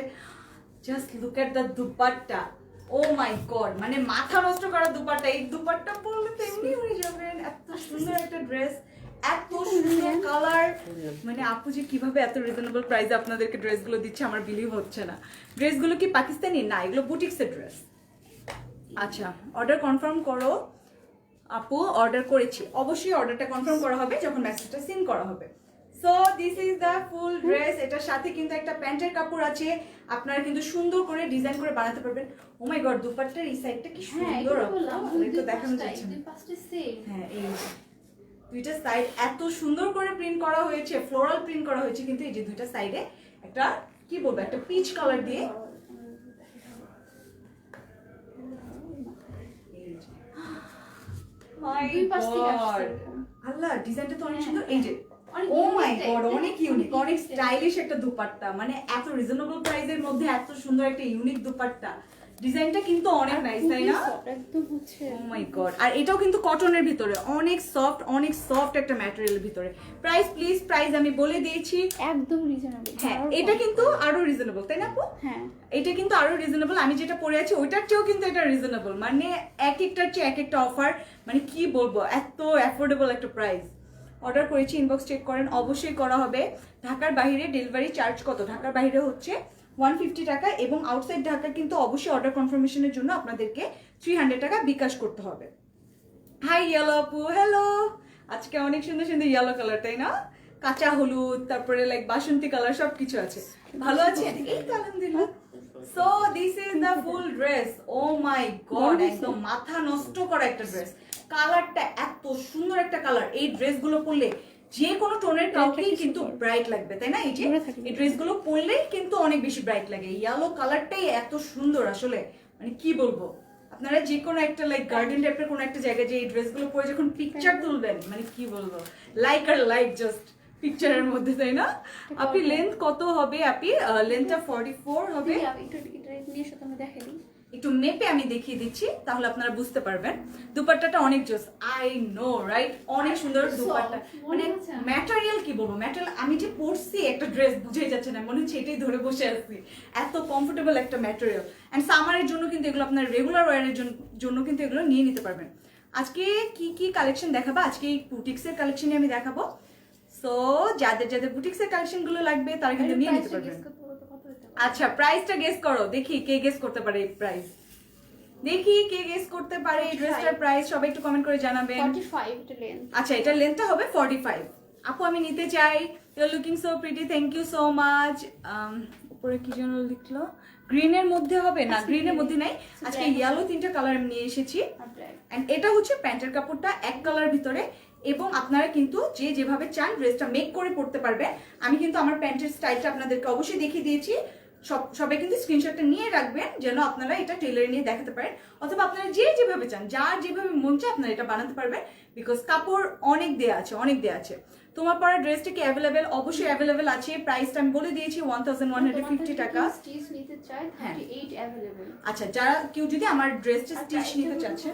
Just look at the dupatta, oh my god, মানে মাথা নষ্ট করা দুপাট্টা। এই দুপাট্টা পরলে তো এমনি হয়ে যাবেন। এত সুন্দর একটা ড্রেস, এত সুন্দর কালার, মানে আপু যে কিভাবে এত রিজনেবল প্রাইসে আপনাদেরকে ড্রেসগুলো দিচ্ছে আমার বিলিভ হচ্ছে না। ড্রেসগুলো কি পাকিস্তানি? না, এগুলো বুটিক্সের ড্রেস। আচ্ছা, অর্ডার কনফার্ম করো আপু। অর্ডার করেছি, অবশ্যই অর্ডারটা কনফার্ম করা হবে যখন মেসেজটা সিন করা হবে। So this is the full dress. এটার সাথে কিন্তু একটা প্যান্টের কাপড় আছে, আপনারা কিন্তু সুন্দর করে ডিজাইন করে বানাতে পারবেন। ও মাই গড, দুপাট্টার এই সাইডটা কি সুন্দর, তো দেখানো যাচ্ছে না। হ্যাঁ, এই দুইটা সাইড এত সুন্দর করে প্রিন্ট করা হয়েছে, ফ্লোরাল প্রিন্ট করা হয়েছে, কিন্তু এই যে দুইটা সাইডে একটা কি বলবো, একটা পিচ কালার দিয়ে। আল্লাহ, ডিজাইনটা তো অনেক সুন্দর। এই যে ও মাই গড, অনেক ইউনিক, অনেক স্টাইলিশ একটা দুপাট্টা, মানে এত রিজনেবল প্রাইসের মধ্যে এত সুন্দর একটা ইউনিক দুপাট্টা। ডিজাইনটা কিন্তু অনেক নাইস, তাই না? একদম হচ্ছে ও মাই গড, আর এটাও কিন্তু কটনের ভিতরে, অনেক সফট একটা ম্যাটেরিয়ালের ভিতরে। প্রাইস প্লিজ, প্রাইস আমি বলে দিয়েছি একদম রিজনেবল। হ্যাঁ, এটা কিন্তু আরো রিজনেবল, তাই না আপু? হ্যাঁ, এটা কিন্তু আরো রিজনেবল। আমি যেটা পরে আছি ওইটার চেয়েও কিন্তু এটা রিজনেবল, মানে এক একটার চেয়ে এক একটা অফার, মানে কি বলবো, এত অ্যাফোর্ডেবল একটা প্রাইস। অর্ডার করেছি, ইনবক্স চেক করেন, অবশ্যই করা হবে। ঢাকার বাইরে ডেলিভারি চার্জ কত? ঢাকার বাইরে হচ্ছে 150 টাকা, এবং আউটসাইড ঢাকা কিন্তু অবশ্যই অর্ডার কনফার্মেশনের জন্য আপনাদেরকে 300 টাকা বিকাশ করতে হবে। হাই ইয়েলো আপু, হ্যালো। আজকে অনেক সুন্দর সুন্দর ইয়েলো কালার, তাই না? কাঁচা হলুদ, তারপরে লাইক বাসন্তী কালার, সবকিছু আছে। ভালো আছেন? এই তো আলহামদুলিল্লাহ। So this is the full dress. Oh my god, একদম মাথা নষ্ট করা একটা ড্রেস। কালারটা এত সুন্দর একটা কালার, এই ড্রেসগুলো পরলে যে কোনো টোনের কাউকেই কিন্তু ব্রাইট লাগবে, তাই না? এই যে এই ড্রেসগুলো পরলেই কিন্তু অনেক বেশি ব্রাইট লাগে। ইয়েলো কালারটাই এত সুন্দর আসলে, মানে কি বলবো। আপনারা যে কোনো একটা লাইক গার্ডেন টাইপের কোনো একটা জায়গায় যে এই ড্রেসগুলো পরে যখন পিকচার তুলবেন, মানে কি বলবো, লাইক আর লাইক জাস্ট পিকচারের মধ্যে, তাই না? আপনি লেন্থ কত হবে? আপনি লেন্থটা 44 হবে। এটা নিয়ে সাথে আমি দেখাই দিই। একটু মেপে আমি দেখিয়ে দিচ্ছি, তাহলে আপনারা বুঝতে পারবেন। দুপাট্টাটা অনেক জোস, আই নো রাইট, অনেক সুন্দর দুপাট্টা, মানে ম্যাটেরিয়াল কি বলবো, ম্যাটেরিয়াল আমি যে পরছি একটা ড্রেস বুঝেই যাচ্ছে না, মনে হচ্ছে এটাই ধরে বসে আছি, এত কমফোর্টেবল একটা ম্যাটেরিয়াল। অ্যান্ড সামারের জন্য কিন্তু এগুলো, আপনার রেগুলার ওয়ারের জন্য কিন্তু এগুলো নিয়ে নিতে পারবেন। আজকে কি কি কালেকশন দেখাবো? আজকে এই বুটিক্সের কালেকশনই আমি দেখাবো। সো যাদের যাদের বুটিক্সের কালেকশন গুলো লাগবে তারা কিন্তু নিয়ে নিতে পারবেন। আচ্ছা, প্রাইসটা গেস করো, দেখি কে গেস করতে পারে এই প্রাইস। দেখি কে গেস করতে পারে এই ড্রেসটার প্রাইস, সবাই একটু কমেন্ট করে জানাবেন। 45 এটা লেন্থ। আচ্ছা, এটার লেন্থটা হবে 45। আপু আমি নিতে চাই, you are looking so pretty, thank you so much. উপরে কি যেন লিখলো, গ্রিনের মধ্যে হবে না, গ্রিনের মধ্যে নাই। আজকে ইয়েলো তিনটা কালার আমি নিয়ে এসেছি, এন্ড এটা হচ্ছে প্যান্টের কাপড়টা এক কালার ভিতরে, এবং আপনারা কিন্তু যে যেভাবে চান ড্রেসটা মেক করে পড়তে পারবেন। আমি কিন্তু আমার প্যান্টের স্টাইলটা আপনাদেরকে অবশ্যই দেখিয়ে দিয়েছি। সবাই কিন্তু স্ক্রিনশটটা নিয়ে রাখবেন, যেন আপনারা এটা টেলারে নিয়ে দেখাতে পারেন, অথবা আপনারা যে যেভাবে চান, যার যেভাবে মন চায় আপনারা এটা বানাতে পারবেন, বিকজ কাপড় অনেক দেয়া আছে, অনেক দেয়া আছে। তোমার পরা ড্রেসটা কি অ্যাভেলেবেল? অবশ্যই অ্যাভেলেবেল আছে। প্রাইসটা আমি বলে দিয়েছি 1150 টাকা। স্টিচ নিতে চাই 38 अवेलेबल। আচ্ছা, যারা কেউ যদি আমার ড্রেসটা স্টিচ নিতে চাচ্ছে,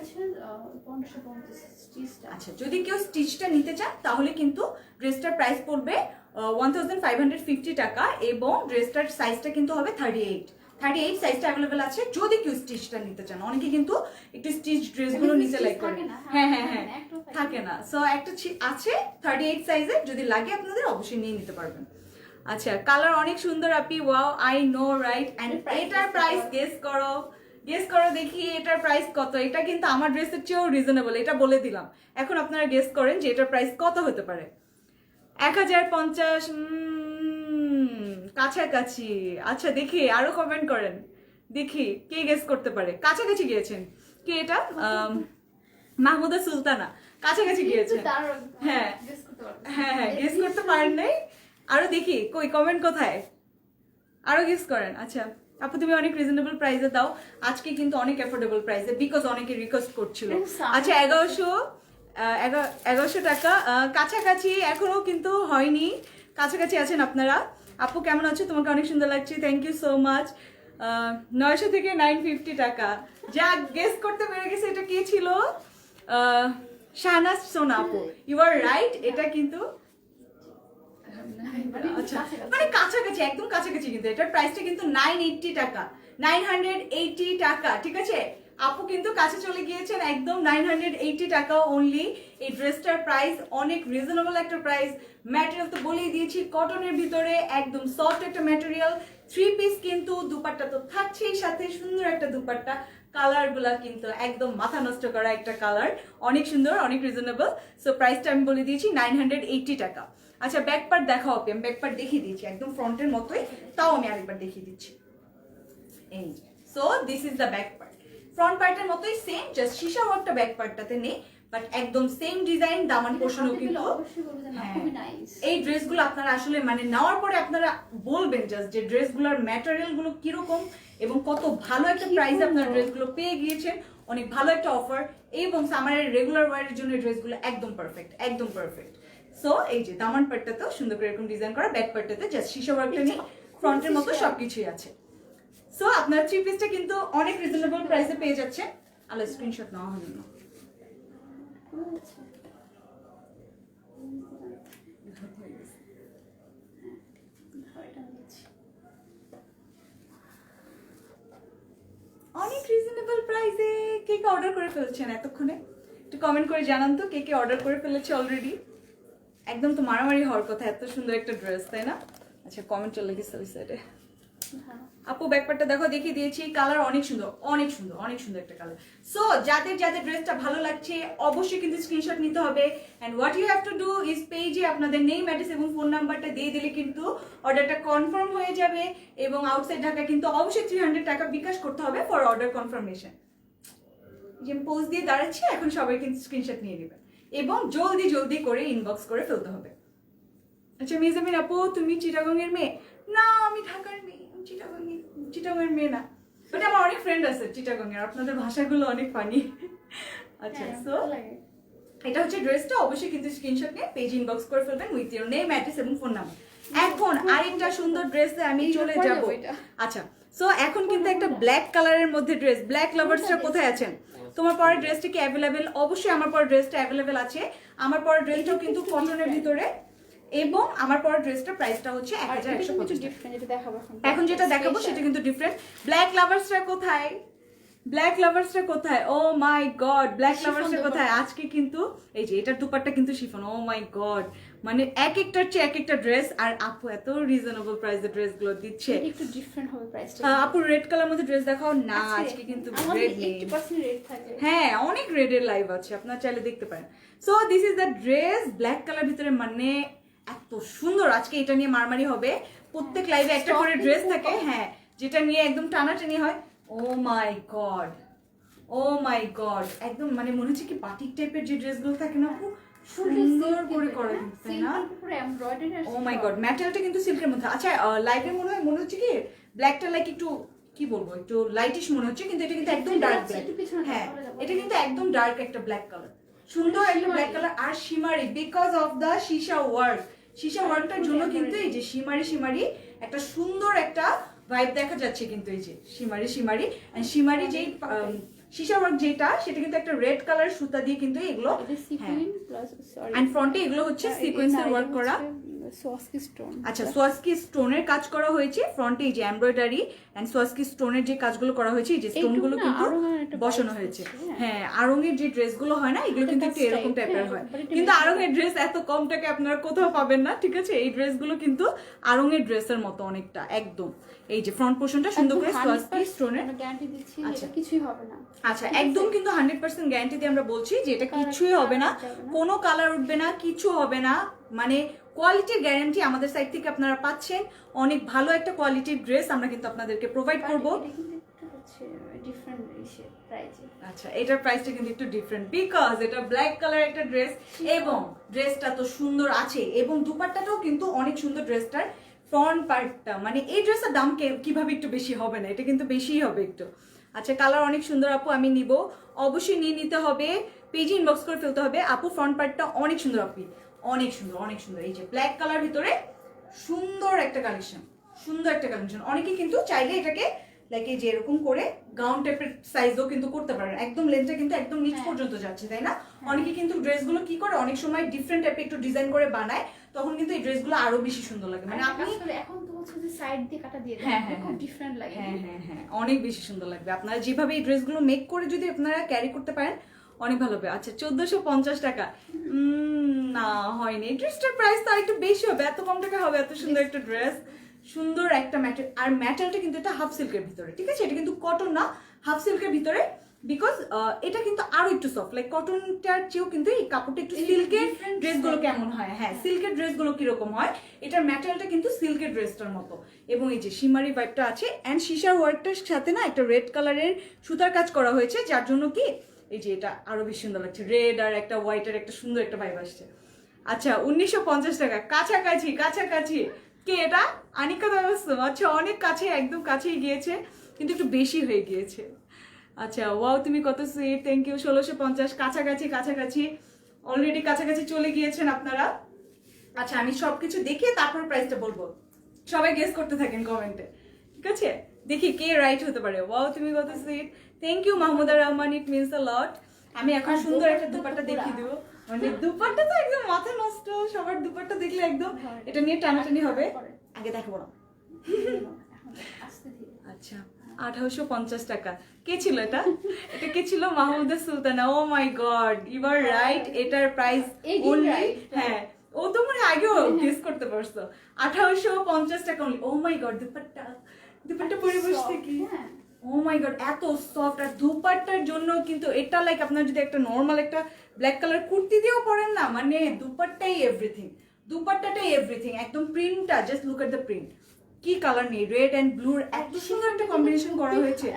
550 স্টিচটা। আচ্ছা, যদি কেউ স্টিচটা নিতে চান তাহলে কিন্তু ড্রেসটার প্রাইস পড়বে 1550 টাকা, এবং ড্রেসটার সাইজটা কিন্তু হবে 38 সাইজটা অ্যাভেলেবেল আছে যদি কেউ স্টিচটা নিতে চান। অনেকে কিন্তু একটু স্টিচ ড্রেসগুলো নিতে লাইক করে। হ্যাঁ হ্যাঁ হ্যাঁ, থাকে না। সো একটা আছে 38 সাইজের, যদি লাগে আপনাদের অবশ্যই নিয়ে নিতে পারবেন। আচ্ছা, কালার অনেক সুন্দর আপনি, wow, I know right. And এটার প্রাইস গেস করো, দেখি এটার প্রাইস কত। এটা কিন্তু আমার ড্রেসের চেয়েও রিজনেবল, এটা বলে দিলাম। এখন আপনারা গেস করেন যে এটার প্রাইস কত হতে পারে। 1050, কাছাকাছি। আচ্ছা, দেখি আরো কমেন্ট করেন, দেখি কে গেস করতে পারে। কাছাকাছি গিয়েছেন কে? এটা মাহমুদা সুলতানা, কাছাকাছি গিয়েছেন। হ্যাঁ হ্যাঁ হ্যাঁ, গেস করতে পারেন নাই। আরো দেখি কই কমেন্ট কোথায়, আরো গেস করেন। আচ্ছা আপু, তুমি অনেক রিজনেবল প্রাইসে দাও, আজকে কিন্তু অনেক অ্যাফোর্ডেবল প্রাইসে, বিকজ অনেকে রিকোয়েস্ট করছিল। আচ্ছা, 1100 টাকা, কাছাকাছি, এখনো কিন্তু হয়নি, কাছাকাছি আছেন আপনারা। আপু কেমন আছো? তোমাকে অনেক সুন্দর লাগছে, থ্যাংক ইউ সো মাচ। 900 থেকে 950 টাকা। যা গেস করতে পেরে গেছে, এটা কে ছিল? শাহনাজ সোনা আপু, ইউ আর রাইট। এটা কিন্তু আচ্ছা, মানে কাছাকাছি, একদম কাছাকাছি। কিন্তু এটার প্রাইসটা কিন্তু 980 টাকা, 980 টাকা, ঠিক আছে? আপু কিন্তু কাছে চলে গিয়েছেন, একদম 980 টাকা অনলি। এই ড্রেসটার প্রাইস অনেক রিজনেবল একটা প্রাইস। ম্যাটেরিয়াল তো বলেই দিয়েছি, কটনের ভিতরে একদম সফট একটা ম্যাটেরিয়াল। 3 পিস কিন্তু, দুপাট্টা তো থাকছেই সাথে, সুন্দর একটা দুপাট্টা। কালার গুলা কিন্তু একদম মাথা নষ্ট করা একটা কালার, অনেক সুন্দর, অনেক রিজনেবল। সো প্রাইসটা আমি বলে দিয়েছি 980 টাকা। আচ্ছা, ব্যাক পার্ট দেখাও আপনি। আমি ব্যাক পার্ট দেখিয়ে দিয়েছি একদম ফ্রন্টের মতোই, তাও আমি আরেকবার দেখিয়ে দিচ্ছি। এই so this is the back part, front পার্টের মতোই সেম, জাস্ট সীসা ওয়ার্কটা ব্যাক পার্টটাতে নেই, বাট একদম সেম ডিজাইন। দামান পোর্শনও কিন্তু। এই ড্রেসগুলো আপনারা আসলে মানে নেওয়ার পরে আপনারা বলবেন জাস্ট যে ড্রেসগুলোর ম্যাটেরিয়াল গুলো কিরকম এবং কত ভালো একটা প্রাইসে আপনারা ড্রেসগুলো পেয়ে গিয়েছেন, অনেক ভালো একটা অফার। এবং সামারের রেগুলার ওয়ারের জন্য ড্রেসগুলো একদম পারফেক্ট, একদম পারফেক্ট। সো এই যে দামান পাটটাতেও সুন্দর করে এরকম ডিজাইন করা, ব্যাক পাটটাতে জাস্ট শিশা ওয়ার্কটা নেই, ফ্রন্টের মতো সবকিছুই আছে। সো আপনার থ্রি পিসটা কিন্তু অনেক রিজনেবল প্রাইসে পেয়ে যাচ্ছে। আলো স্ক্রিনশট নেওয়া হলো না। অনেক রিজনেবল প্রাইসে কে কে অর্ডার করে ফেলছেন এতক্ষণে? একটু কমেন্ট করে জানান তো কে কে অর্ডার করে ফেলেছে অলরেডি। একদম তো মারামারি হওয়ার কথা, এত সুন্দর একটা ড্রেস, তাই না? আচ্ছা কমেন্ট চলে গেছে ওই সাইডে। আপু ব্যাকপার্টটা দেখো, দেখিয়ে দিয়েছি, কালার অনেক সুন্দর, অনেক সুন্দর, অনেক সুন্দর একটা কালার। সো যাদের যাদের ড্রেসটা ভালো লাগছে অবশ্যই কিন্তু স্ক্রিনশট নিতে হবে, and what you have to do is পেজে আপনাদের নেম, অ্যাড্রেস এবং ফোন নাম্বারটা দিয়ে দিলে কিন্তু অর্ডারটা কনফার্ম হয়ে যাবে, এবং আউটসাইড ঢাকা কিন্তু অবশ্যই 300 টাকা বিকাশ করতে হবে ফর অর্ডার কনফার্মেশন। যে পোস্ট দিয়ে দাঁড়াচ্ছি এখন সবাই কিন্তু স্ক্রিনশট নিয়ে নেবেন এবং জলদি জলদি করে ইনবক্স করে ফেলতে হবে। আচ্ছা মিজামিন আপু তুমি চিটাগং এর মেয়ে? না আমি ঢাকার মেয়ে, চিটাগং এর মেয়ে না। ওটা আমার অনেক ফ্রেন্ড আছে চিটাগং এর, আপনাদের ভাষাগুলো অনেক ফানি। আচ্ছা সো এটা হচ্ছে ড্রেসটা, অবশ্যই কিন্তু স্ক্রিনশট নিয়ে পেজ ইনবক্স করে ফেলবেন উইথ ইওর নেম, অ্যাড্রেস এবং ফোন নাম্বার। এখন আরেকটা সুন্দর ড্রেসে আমি চলে যাব। আচ্ছা সো এখন কিন্তু একটা ব্ল্যাক কালারের মধ্যে ড্রেস, ব্ল্যাক লাভার্সরা কোথায় আছেন? তোমার পরের ড্রেসটা কি অ্যাভেলেবেল? অবশ্যই আমার পরের ড্রেসটা অ্যাভেলেবেল আছে। আমার পরের ড্রেসটাও কিন্তু কটনের ভিতরে, এবং আমার পরের ড্রেসটা প্রাইসটা হচ্ছে 1150। এখন যেটা দেখাবো সেটা কিন্তু ডিফারেন্ট। ব্ল্যাক লাভার্সরা কোথায়? ব্ল্যাক লাভার্সরা কোথায়? ও মাই গড, ব্ল্যাক লাভার্সরা কোথায়? আজকে কিন্তু এই যে এটার দুপাট্টা কিন্তু শিফন। ও মাই গড, মানে এক একটার চেয়ে এক একটা ড্রেস, আর আপু এত রিজনেবল প্রাইসে ড্রেসগুলো দিচ্ছে। একটু ডিফারেন্ট হবে প্রাইসটা। আপু রেড কালার মধ্যে ড্রেস দেখাও না, আজকে কিন্তু রেড নেই। 80% রেড থাকে। হ্যাঁ অনেক রেডের লাইভ আছে, আপনারা চাইলে দেখতে পারেন। So this is the dress, black colour ভিতরে, মানে এত সুন্দর। আজকে এটা নিয়ে মারামারি হবে, প্রত্যেক লাইভে একটা করে ড্রেস থাকে, হ্যাঁ যেটা নিয়ে একদম টানাটানি হয়। ও my god, oh my god, একদম মানে মনে হচ্ছে কি বাটিক টাইপের যে ড্রেসগুলো থাকে না খুব সুন্দর করে করা, তাই না? ও মাই গড, ম্যাটেরিয়ালটা কিন্তু সিল্কের মধ্যে। আচ্ছা লাইভে মনে হচ্ছে কি ব্ল্যাকটা লাইক একটু কি বলবো, একটু লাইটিশ মনে হচ্ছে, কিন্তু এটা কিন্তু একদম ডার্ক ব্ল্যাক। হ্যাঁ এটা কিন্তু একদম ডার্ক একটা ব্ল্যাক কালার, সুন্দর একটা ব্ল্যাক কালার, আর shimmery because of the sheesha work. সীসা ওয়ার্কটার জন্য কিন্তু এই যে শিমারি একটা সুন্দর একটা ভাইব দেখা যাচ্ছে, কিন্তু এই যে শিমারি যেই সীসা ওয়ার্ক যেটা, সেটা কিন্তু একটা রেড কালার সুতা দিয়ে কিন্তু এগুলো, এন্ড ফ্রন্টে এগুলো হচ্ছে সিকোয়েন্সের ওয়ার্ক করা। সোয়াস্কি স্টোন। আচ্ছা সোয়াস্কি স্টোনের কাজ করা হয়েছে ফ্রন্টে, এই যে এমব্রয়ডারি এন্ড সোয়াস্কি স্টোনের যে কাজগুলো করা হয়েছে, এই যে স্টোনগুলো কিন্তু বসানো হয়েছে। হ্যাঁ আড়ংয়ের যে ড্রেসগুলো হয় না, এগুলো কিন্তু একটু এরকম টাইপের হয়, কিন্তু আড়ংয়ের ড্রেস এত কম টাকা আপনারা কোথাও পাবেন না, ঠিক আছে? এই ড্রেসগুলো কিন্তু আড়ংয়ের ড্রেসের মতো অনেকটা একদম। এই যে ফ্রন্ট পোর্শনটা সুন্দর করে সোয়াস্কি স্টোনের, গ্যারান্টি দিচ্ছি এটা কিছুই হবে না। আচ্ছা একদম কিন্তু 100% গ্যারান্টি দিয়ে আমরা বলছি যে এটা কিছুই হবে না, কোনো কালার উঠবে না, কিছু হবে না, মানে কোয়ালিটির গ্যারান্টি আমাদের সাইড থেকে আপনারা পাচ্ছেন। অনেক ভালো একটা কোয়ালিটির ড্রেস আমরা কিন্তু আপনাদেরকে প্রোভাইড করব। আচ্ছা এটার প্রাইসটা কিন্তু একটু ডিফারেন্ট, বিকজ এটা ব্ল্যাক কালার একটা ড্রেস, এবং ড্রেসটা তো সুন্দর আছে, এবং দুপাট্টাটাও কিন্তু অনেক সুন্দর। ড্রেসটার ফ্রন্ট পার্টটা, মানে এই ড্রেসের দাম কিভাবে একটু বেশি হবে না, এটা কিন্তু বেশিই হবে একটু। আচ্ছা কালার অনেক সুন্দর আপু, আমি নিব, অবশ্যই নিয়ে নিতে হবে, পেজে ইনবক্স করে ফেলতে হবে। আপু ফ্রন্ট পার্টটা অনেক সুন্দর, আপনি অনেক সুন্দর, অনেক সুন্দর। এই যে ব্ল্যাক কালার ভিতরে সুন্দর একটা কালেকশন, অনেকে কিন্তু চাইলে এটাকে লাইক এই যে এরকম করে গাউন টাইপের সাইজও কিন্তু করতে পারেন, একদম লেন্থটা কিন্তু একদম নিচ পর্যন্ত যাচ্ছে, তাই না? অনেকে কিন্তু ড্রেসগুলো কি করে অনেক সময় ডিফারেন্ট টাইপের একটু ডিজাইন করে বানায়, তখন কিন্তু এই ড্রেসগুলো আরো বেশি সুন্দর লাগে। মানে আপনি এখন তো হচ্ছে যে সাইড দিয়ে কাটা দিয়ে খুব ডিফারেন্ট লাগে। হ্যাঁ অনেক বেশি সুন্দর লাগবে। আপনারা যেভাবে এই ড্রেসগুলো মেক করে যদি আপনারা ক্যারি করতে পারেন অনেক ভালো হবে। আচ্ছা 1450 টাকা, না হয়নি, এই ড্রেসটার প্রাইস তো একটু বেশি হবে, এত কম টাকা হবে এত সুন্দর একটা ড্রেস, সুন্দর একটা ম্যাটেরিয়াল, আর ম্যাটেরিয়ালটা কিন্তু এটা হাফ সিল্কের ভিতরে, ঠিক আছে? এটা কিন্তু কটন না, হাফ সিল্কের ভিতরে, বিকজ এটা কিন্তু আরো একটু সফট, লাইক কটনটার চেয়েও কিন্তু এই কাপড়টা একটু সিল্কের ড্রেসগুলো কেমন হয়, হ্যাঁ সিল্কের ড্রেসগুলো কিরকম হয়, এটার ম্যাটেরিয়ালটা কিন্তু সিল্কের ড্রেসটার মতো, এবং এই যে শিমারি ভাইবটা আছে, অ্যান্ড সীসার ওয়ার্কটার সাথে না একটা রেড কালারের সুতার কাজ করা হয়েছে, যার জন্য কি এই যে এটা আরো বেশি সুন্দর লাগছে, রেড আর একটা হোয়াইটের একটা সুন্দর একটা ভাইব আসছে। আচ্ছা 1950 টাকা, কাছাকাছি। কে এটা? আনিকা দাবাস্তু। আচ্ছা অনেক কাছে, একদম কাছেই গিয়েছে, কিন্তু একটু বেশি হয়ে গিয়েছে। আচ্ছা ওয়াও তুমি কত সুইট, থ্যাংক ইউ। 1650, কাছাকাছি অলরেডি কাছাকাছি চলে গিয়েছেন আপনারা। আচ্ছা আমি সবকিছু দেখে তারপর প্রাইসটা বলবো, সবাই গেস করতে থাকেন কমেন্টে, ঠিক আছে? দেখি কে রাইট হতে পারে। ওয়াও তুমি কত sweet, thank you Mahmuda Rahman, it means a lot. আমি এখন সুন্দর একটা দুপাট্টা দেখিয়ে দেবো, মানে দুপাট্টা তো একদম মাথা নষ্ট, সবার দুপাট্টা দেখলে একদম এটা নিয়ে টানাটানি হবে। আগে দেখাবো না। আচ্ছা 1850 টাকা। কে ছিল এটা? এটা কে ছিল? মাহমুদা সুলতানা। ও my god, you R right, এটার প্রাইস অনলি, হ্যাঁ ও তো মনে হয় আগেও গেস করতে পারছো, 1850 টাকা only. O my god, dupatta dupatta পরে বসতে কি, ও মাই গড এত সফট। আর দুপাট্টার জন্য কিন্তু এটা লাইক আপনার যদি একটা নর্মাল একটা ব্ল্যাক কালার কুর্তি দিয়েও পরেন না, মানে দুপাট্টাই এভরিথিং, দুপাট্টাটাই এভরিথিং। একদম প্রিন্টটা, just look at the print, কি কালার নেই, রেড এন্ড ব্লুর এত সুন্দর একটা কম্বিনেশন করা হয়েছে।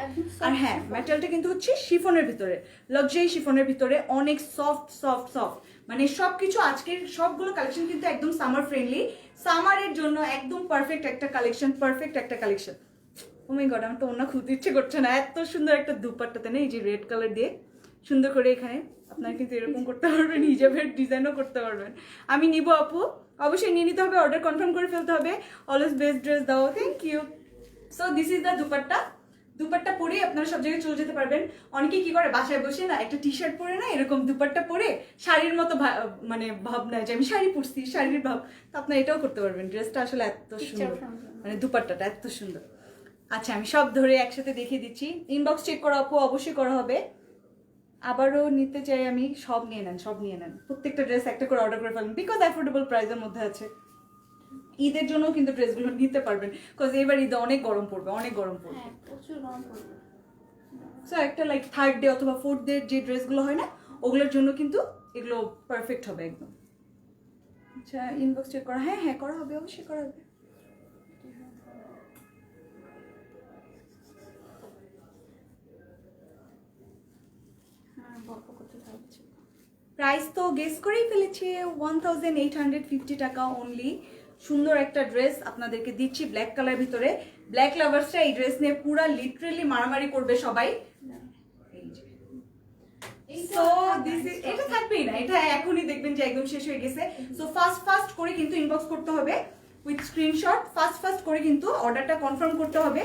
আর হ্যাঁ ম্যাটেরিয়ালটা কিন্তু হচ্ছে শিফনের ভিতরে, লাক্সারি শিফনের ভিতরে, অনেক সফট সফট সফট, মানে সবকিছু আজকের সবগুলো কালেকশন কিন্তু একদম সামার ফ্রেন্ডলি, সামারের জন্য একদম পারফেক্ট একটা কালেকশন, পারফেক্ট একটা কালেকশন। ও মাই গড, আমার তো অন্য খুলতে ইচ্ছে করছে না, এত সুন্দর একটা দুপাট্টাতে না, এই যে রেড কালার দিয়ে সুন্দর করে এখানে আপনারা কিন্তু এরকম করতে পারবেন, হিজাবের ডিজাইনও করতে পারবেন। আমি নিব আপু, অবশ্যই নিয়ে নিতে হবে, অর্ডার কনফার্ম করে ফেলতে হবে। অলওয়েজ বেস্ট ড্রেস দাও, thank you. So this is the dupatta. Dupatta পরে আপনারা সব জায়গায় চলে যেতে পারবেন। অনেকে কি করে বাসায় বসে না একটা টি শার্ট পরে না এরকম দুপাট্টা পরে শাড়ির মতো মানে ভাব নেয় যে আমি শাড়ি পরছি, শাড়ির ভাব, তো আপনারা এটাও করতে পারবেন। ড্রেসটা আসলে এত সুন্দর, মানে দুপাট্টাটা এত সুন্দর। আচ্ছা আমি সব ধরে একসাথে দেখিয়ে দিচ্ছি। ইনবক্স চেক করা আপু অবশ্যই করা হবে। আবারও নিতে চাই আমি, সব নিয়ে নেন, সব নিয়ে নেন, প্রত্যেকটা ড্রেস একটা করে অর্ডার করে ফেলেন, বিকজ অ্যাফোর্ডেবল প্রাইসের মধ্যে আছে। ঈদের জন্য কিন্তু ড্রেসগুলো নিতে পারবেন, বিকজ এবার ঈদে অনেক গরম পড়বে, অনেক গরম পড়বে, প্রচুর গরম পড়বে। সো একটা লাইক থার্ড ডে অথবা ফোর্থ ডে যে ড্রেসগুলো হয় না ওগুলোর জন্য কিন্তু এগুলো পারফেক্ট হবে একদম। আচ্ছা ইনবক্স চেক করা, হ্যাঁ হ্যাঁ করা হবে, অবশ্যই করা হবে। প্রাইস তো গেস করেই ফেলেছি, 1850 টাকা অনলি। সুন্দর একটা ড্রেস আপনাদেরকে দিচ্ছি ব্ল্যাক কালার ভিতরে। ব্ল্যাক লাভার্সরা এই ড্রেস নিয়ে পুরা লিটারেলি মারামারি করবে সবাই। সো দিস ইজ, এটা থাকবেই না, এটা এখনই দেখবেন যে একদম শেষ হয়ে গেছে। সো ফাস্ট ফাস্ট করে কিন্তু ইনবক্স করতে হবে উইথ স্ক্রিনশট, ফাস্ট ফাস্ট করে কিন্তু অর্ডারটা কনফার্ম করতে হবে।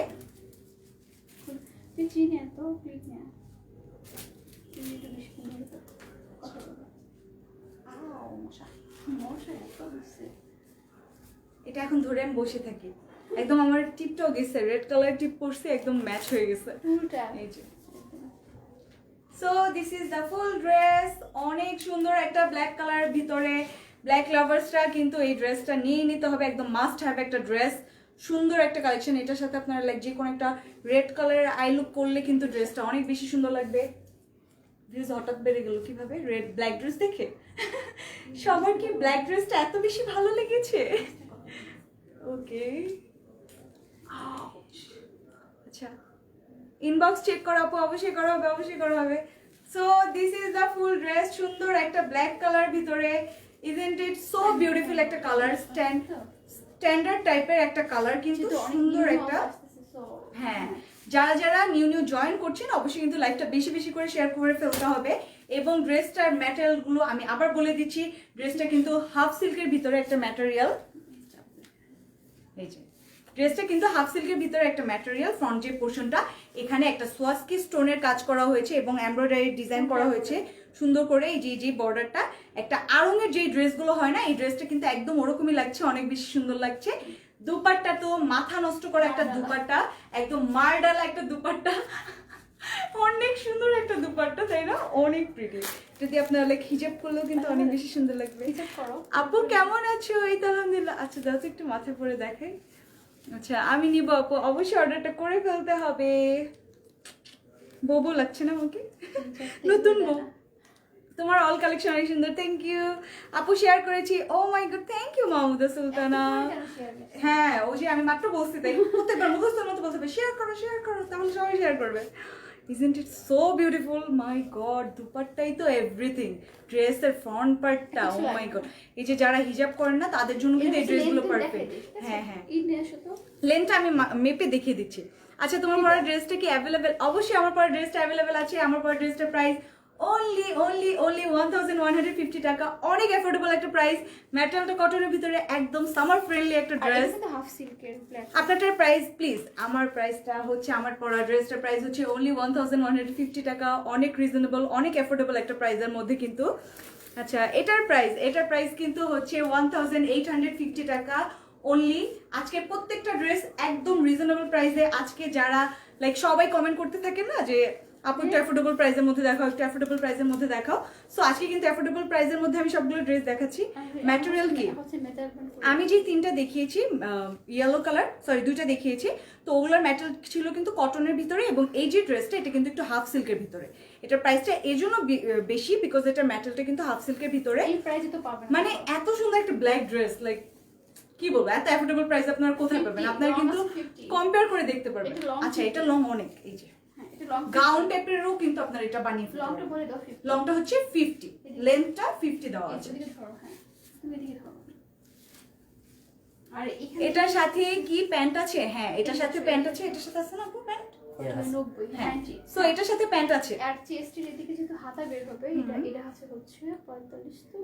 এটা এখন ধরে আমি বসে থাকি, একদম আমার টিপটাও গেছে, রেড কালার টিপ পরছি, একদম ম্যাচ হয়ে গেছে। এই যে so this is the full dress, অনেক সুন্দর একটা ব্ল্যাক কালার ভিতরে। ব্ল্যাক লাভার্সরা কিন্তু এই ড্রেসটা নিয়ে নিতে হবে, একদম মাস্ট হ্যাভ একটা ড্রেস, সুন্দর একটা কালেকশন। এটার সাথে আপনারা লাইক যে কোনো একটা রেড কালারের আই লুক করলে কিন্তু ড্রেসটা অনেক বেশি সুন্দর লাগবে। ড্রেস হঠাৎ বেড়ে গেল কিভাবে, রেড ব্ল্যাক ড্রেস দেখে? সবার কি ব্ল্যাক ড্রেসটা এত বেশি ভালো লেগেছে? ওকে আচ্ছা ইনবক্স চেক করা আপু অবশ্যই করা হবে, অবশ্যই করা হবে। So this is the full dress, সুন্দর একটা ব্ল্যাক কালার ভিতরে, ইজন্ট ইট সো বিউটিফুল একটা কালার, স্ট্যান্ডার্ড টাইপের একটা কালার, কিন্তু সুন্দর একটা। হ্যাঁ যারা যারা নিউ নিউ জয়েন করছেন অবশ্যই কিন্তু লাইভটা বেশি বেশি করে শেয়ার করে ফেলতে হবে। এবং ড্রেসটার ম্যাটেরিয়ালগুলো আমি আবার বলে দিচ্ছি, ড্রেসটা কিন্তু হাফ সিল্কের ভিতরে একটা ম্যাটেরিয়াল, এই যে ড্রেসটা কিন্তু হাফ সিল্কের ভিতরে একটা ম্যাটেরিয়াল। ফ্রন্ট যে পোর্শনটা এখানে একটা সোয়াস্কি স্টোনের কাজ করা হয়েছে এবং এমব্রয়ডারি ডিজাইন করা হয়েছে সুন্দর করে। এই যে বর্ডারটা একটা আড়ঙের যে ড্রেসগুলো হয় না, এই ড্রেসটা কিন্তু একদম ওরকমই লাগছে, অনেক বেশি সুন্দর লাগছে। দুপাট্টা তো মাথা নষ্ট করা একটা দুপাট্টা, একদম মারডালা একটা দুপাট্টা, অনেক সুন্দর একটা দুপাট্টা, তাই না? অনেক প্রিটি। যদি আপনারা লাইক হিজাব করলেও কিন্তু অনেক বেশি সুন্দর লাগবে। আপু কেমন আছো? এই তো আলহামদুলিল্লাহ। আচ্ছা দাও তো একটু মাথায় পরে দেখাই। আচ্ছা আমি নিব আপু, অবশ্যই অর্ডারটা করে ফেলতে হবে। বউ লাগছে না আমাকে, নতুন বউ। তোমার অল কালেকশন অনেক সুন্দর, থ্যাংক ইউ আপু, শেয়ার করেছি। Oh my god thank you Mahmuda Sultana. হ্যাঁ ওই যে আমি মাত্র বলছি, তাই প্রত্যেকবার মুখস্থের মতো বলতে হবে শেয়ার করো শেয়ার করো, তাহলে সবাই শেয়ার করবে। Isn't it so beautiful? My God, দুপাট্টাই তো এভরিথিং। ড্রেসের ফ্রন্ট পার্টটা, ও মাই গড, এই যে যারা হিজাব করেন না তাদের জন্য কিন্তু এই ড্রেসগুলো পারফেক্ট। হ্যাঁ হ্যাঁ লেন্থটা আমি মেপে দেখিয়ে দিচ্ছি। আচ্ছা তোমার পরা ড্রেসটা কি অ্যাভেলেবেল? অবশ্যই আমার পরা ড্রেসটা অ্যাভেলেবেল আছে। আমার পরা ড্রেসটার প্রাইস অনলি 1150 টাকা, অনেক অ্যাফোর্ডেবল একটা প্রাইস। ম্যাটেরিয়ালটা কটনের ভিতরে একদম সামার ফ্রেন্ডলি একটা আর এটা ড্রেস। কিন্তু হাফ সিল্কের ব্ল্যাক। আপনারটার প্রাইস প্লিজ, আমার প্রাইসটা হচ্ছে, আমার পরা ড্রেসটার প্রাইস হচ্ছে অনলি 1150 টাকা, অনেক রিজনেবল, অনেক অ্যাফোর্ডেবল একটা প্রাইসের মধ্যে কিন্তু। আচ্ছা, এটার প্রাইস কিন্তু হচ্ছে 1850 টাকা অনলি। আজকে প্রত্যেকটা ড্রেস একদম রিজনেবল প্রাইসে। আজকে যারা লাইক সবাই কমেন্ট করতে থাকেন না যে আপু একটু অ্যাফোর্ডেবল প্রাইসের মধ্যে দেখাও, একটু অ্যাফোর্ডেবল প্রাইসের মধ্যে দেখাও, সো আজকে কিন্তু অ্যাফোর্ডেবল প্রাইসের মধ্যে আমি সবগুলো ড্রেস দেখাচ্ছি। ম্যাটেরিয়াল কি, আমি যে তিনটা দেখিয়েছি ইয়েলো কালার, সরি দুইটা দেখিয়েছি, তো ওগুলোর ম্যাটেরিয়াল ছিল কিন্তু কটনের ভিতরে, এবং এই যে ড্রেসটা এটা কিন্তু একটু হাফ সিল্কের ভিতরে। এটার প্রাইসটা এই জন্য বেশি বিকজ এটার ম্যাটেরিয়ালটা কিন্তু হাফ সিল্কের ভিতরে। এই প্রাইসে তো পাবেন মানে এত সুন্দর একটা ব্ল্যাক ড্রেস, লাইক কি বলবো, এত অ্যাফোর্ডেবল প্রাইস আপনারা কোথায় পাবেন? আপনারা কিন্তু কম্পেয়ার করে দেখতে পারবেন। আচ্ছা, এটা লং অনেক, এই যে গাউন টাইপেরও কিন্তু আপনারা এটা বানিয়ে ফেলতে লংটা পারবেন। বলে দাও 50। লংটা হচ্ছে 50, লেন্থটা 50 দেওয়া আছে। এদিকে ধরো, হ্যাঁ তুমি এদিকে ধরো। আর এখানে এটার সাথে কি প্যান্ট আছে? হ্যাঁ, এটার সাথে প্যান্ট আছে। এটার সাথে আছে না আপু প্যান্ট? 90 হ্যাঁ, 90। সো এটার সাথে প্যান্ট আছে। আর চেস্টের এদিকে যেহেতু হাতা বের হবে, এটা আছে হচ্ছে 45 তো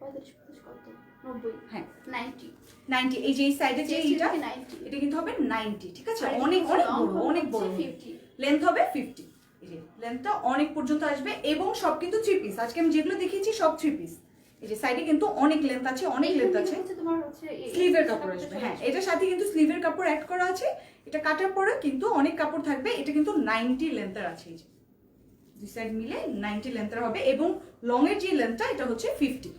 45 কত 90, হ্যাঁ 90 90। এই যে এই সাইডে যে চেস্টের এটা, দিকে 90। এটা কিন্তু হবে 90, ঠিক আছে? আর অনেক এদিকে অনেক long বড়, অনেক বড়। হচ্ছে 50। লেন্থ হবে 50। এই যে লেন্থটা অনেক পর্যন্ত আসবে, এবং সব কিন্তু 3 পিস। আজকে আমি যেগুলো দেখিয়েছি সব 3 পিস। এই যে সাইডে কিন্তু অনেক লেন্থ আছে, অনেক লেন্থ আছে। তোমার হচ্ছে স্লিভের কাপড় আসবে, হ্যাঁ এটার সাথে কিন্তু স্লিভের কাপড় অ্যাড করা আছে। এটা কাটার পরে কিন্তু অনেক কাপড় থাকবে। এটা কিন্তু 90 লেন্থের আছে, এই যে দুই সাইড মিলে 90 লেন্থের হবে, এবং লং এর যে লেন্থটা এটা হচ্ছে 50।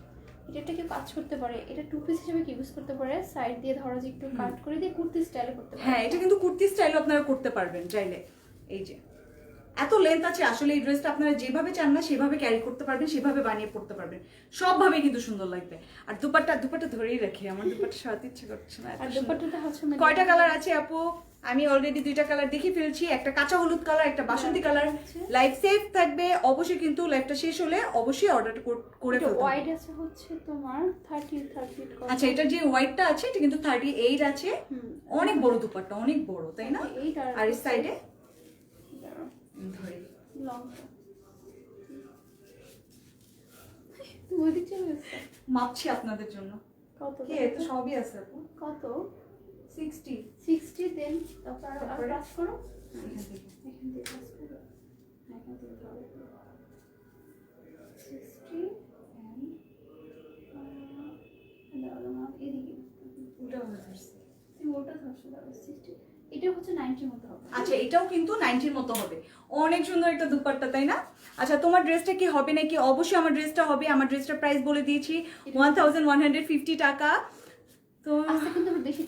এটাকে কাজ করতে পারে, এটা টু পিস হিসেবে ইউজ করতে পারে, সাইড দিয়ে ধরো যে একটু কাট করে দিয়ে কুর্তি স্টাইলে করতে পারে। হ্যাঁ, এটা কিন্তু কুর্তি স্টাইলও আপনারা করতে পারবেন চাইলে। এই যে এত লেন্থ আছে, আসলে এই ড্রেসটা আপনারা যেভাবে চান না সেভাবে ক্যারি করতে পারবেন, সেভাবে বানিয়ে পড়তে পারবেন, সবভাবে কিন্তু সুন্দর লাগবে। আর দুপাট্টা ধরেই রাখি, আমার দুপাট্টা সরাতে ইচ্ছে করছে না। আর দুপাট্টাটা হচ্ছে কয়টা কালার আছে আপু? আমি অলরেডি দুইটা কালার দেখে ফেলছি, একটা কাঁচা হলুদ কালার, একটা বাসন্তী কালার। লাইফ সেভ থাকবে অবশ্যই, কিন্তু লাইফটা শেষ হলে অবশ্যই অর্ডার করে ফেলতে হবে। ওয়াইড আছে হচ্ছে তোমার 30 আচ্ছা, এটা যে হোয়াইটটা আছে এটা কিন্তু 38 আছে। অনেক বড় দুপাট্টা, অনেক বড়, তাই না? আর এই সাইডে ধরে লং তুমি ওইদিক চলে গেছো, মাপছি আপনাদের জন্য। কত কি এত সবই আছে আপু? কত 60। 60 দেন তারপর আর প্লাস করো, এখান থেকে। এখান দিয়ে প্লাস করো, এখান থেকে ধরো 60 দাও না এদিকে, ওটা ধরছি। তুমি ওটা ধরছো, দাও 60। এটা হচ্ছে 90 মতো হবে। আচ্ছা, এটাও কিন্তু 90-র মতো হবে। অনেক সুন্দর একটা দুপাট্টা, তাই না? আচ্ছা, তোমার ড্রেসটা কি হবে নাকি? অবশ্যই আমার ড্রেসটা হবে। আমার ড্রেসটার প্রাইস বলে দিয়েছি 1150 টাকা। তো আজকে কিন্তু বেশি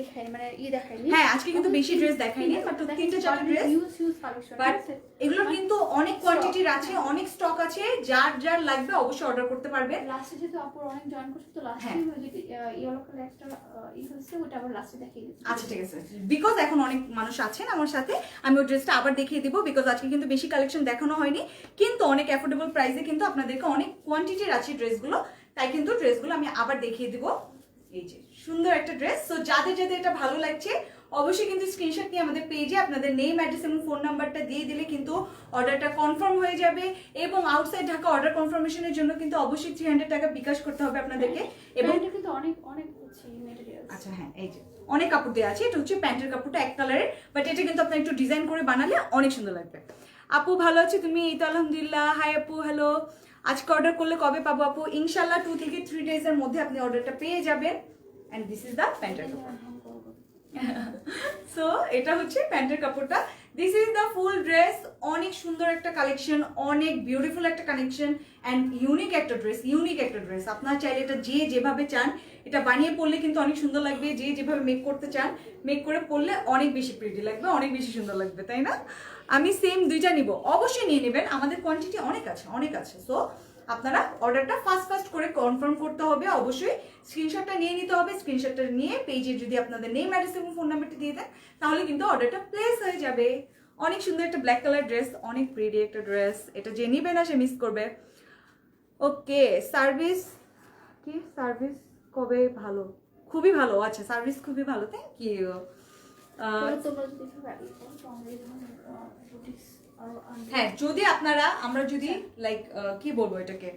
দেখাই, মানে দেখাইনি। হ্যাঁ, আজকে কিন্তু বেশি ড্রেস দেখাইনি, মাত্র 3-4টা ড্রেস। ইউজ কালেকশন, বাট এগুলো কিন্তু অনেক কোয়ান্টিটির আছে, অনেক স্টক আছে। যার যার লাগবে অবশ্যই অর্ডার করতে পারবে। লাস্টে যেহেতু আপুর অনেক জয়েন করছে, তো লাস্টে যদি ইয়েলো কালার একটা হচ্ছে ওটা আবার লাস্টে দেখিয়ে দিচ্ছি। আচ্ছা, ঠিক আছে। বিকজ এখন অনেক মানুষ আছেন আমার সাথে, আমি ওই ড্রেসটা আবার দেখিয়ে দিব, বিকজ আজকে কিন্তু বেশি কালেকশন দেখানো হয়নি, কিন্তু অনেক অ্যাফোর্ডেবল প্রাইসে কিন্তু আপনাদেরকে অনেক কোয়ান্টিটির আছে ড্রেসগুলো, তাই কিন্তু ড্রেসগুলো আমি আবার দেখিয়ে দিব। এই যে সুন্দর একটা ড্রেস। সো যাদের যাদের এটা ভালো লাগছে অবশ্যই কিন্তু স্ক্রিনশট নিয়ে আমাদের পেজে আপনাদের নেম, অ্যাড্রেস এবং ফোন নাম্বারটা দিয়ে দিলে কিন্তু অর্ডারটা কনফার্ম হয়ে যাবে। এবং আউটসাইড ঢাকা অর্ডার কনফার্মেশনের জন্য কিন্তু অবশ্যই 300 টাকা বিকাশ করতে হবে আপনাদেরকে। এবং এটা কিন্তু অনেক অনেক হচ্ছে ম্যাটেরিয়াল। আচ্ছা, হ্যাঁ এই যে অনেক কাপড় দেওয়া আছে। এটা হচ্ছে প্যান্টের কাপড়টা এক কালারের, বাট এটা কিন্তু আপনি একটু ডিজাইন করে বানালে অনেক সুন্দর লাগবে। আপু ভালো আছে তুমি? এই তো আলহামদুলিল্লাহ। হাই আপু, হ্যালো। আজকে অর্ডার করলে কবে পাবো আপু? ইনশাল্লাহ 2 থেকে 3 ডেজের মধ্যে আপনি অর্ডারটা পেয়ে যাবেন। এন্ড দিস ইজ দ্য প্যান্টের কাপড়। সো এটা হচ্ছে প্যান্টের কাপড়টা। This is the full dress. অনেক সুন্দর একটা কালেকশন, অনেক বিউটিফুল একটা কালেকশন, অ্যান্ড ইউনিক একটা ড্রেস। আপনারা চাইলে এটা যে যেভাবে চান এটা বানিয়ে পরলে কিন্তু অনেক সুন্দর লাগবে। যে যেভাবে মেক করতে চান মেক করে পরলে অনেক বেশি প্রিটি লাগবে, অনেক বেশি সুন্দর লাগবে, তাই না? আমি সেম দুইটা নিব, অবশ্যই নিয়ে নেবেন। আমাদের কোয়ান্টিটি অনেক আছে। সো আপনারা অর্ডারটা ফাস্ট করে কনফার্ম করতে হবে, অবশ্যই স্ক্রিনশটটা নিয়ে নিতে হবে। স্ক্রিনশটটা নিয়ে পেজে যদি আপনাদের নেম, অ্যাড্রেস এবং ফোন নাম্বারটা দিয়ে দেন তাহলে কিন্তু অর্ডারটা প্লেস হয়ে যাবে। অনেক সুন্দর একটা ব্ল্যাক কালার ড্রেস, অনেক প্রিটি একটা ড্রেস। এটা যে নিবে না সে মিস করবে। ওকে, সার্ভিস কবে? ভালো, খুবই ভালো। আচ্ছা, সার্ভিস খুবই ভালো, থ্যাংক ইউ। তোমরা যদি আরো হ্যাঁ যদি আপনারা আমরা যদি লাইক কি বলবো এটাকে,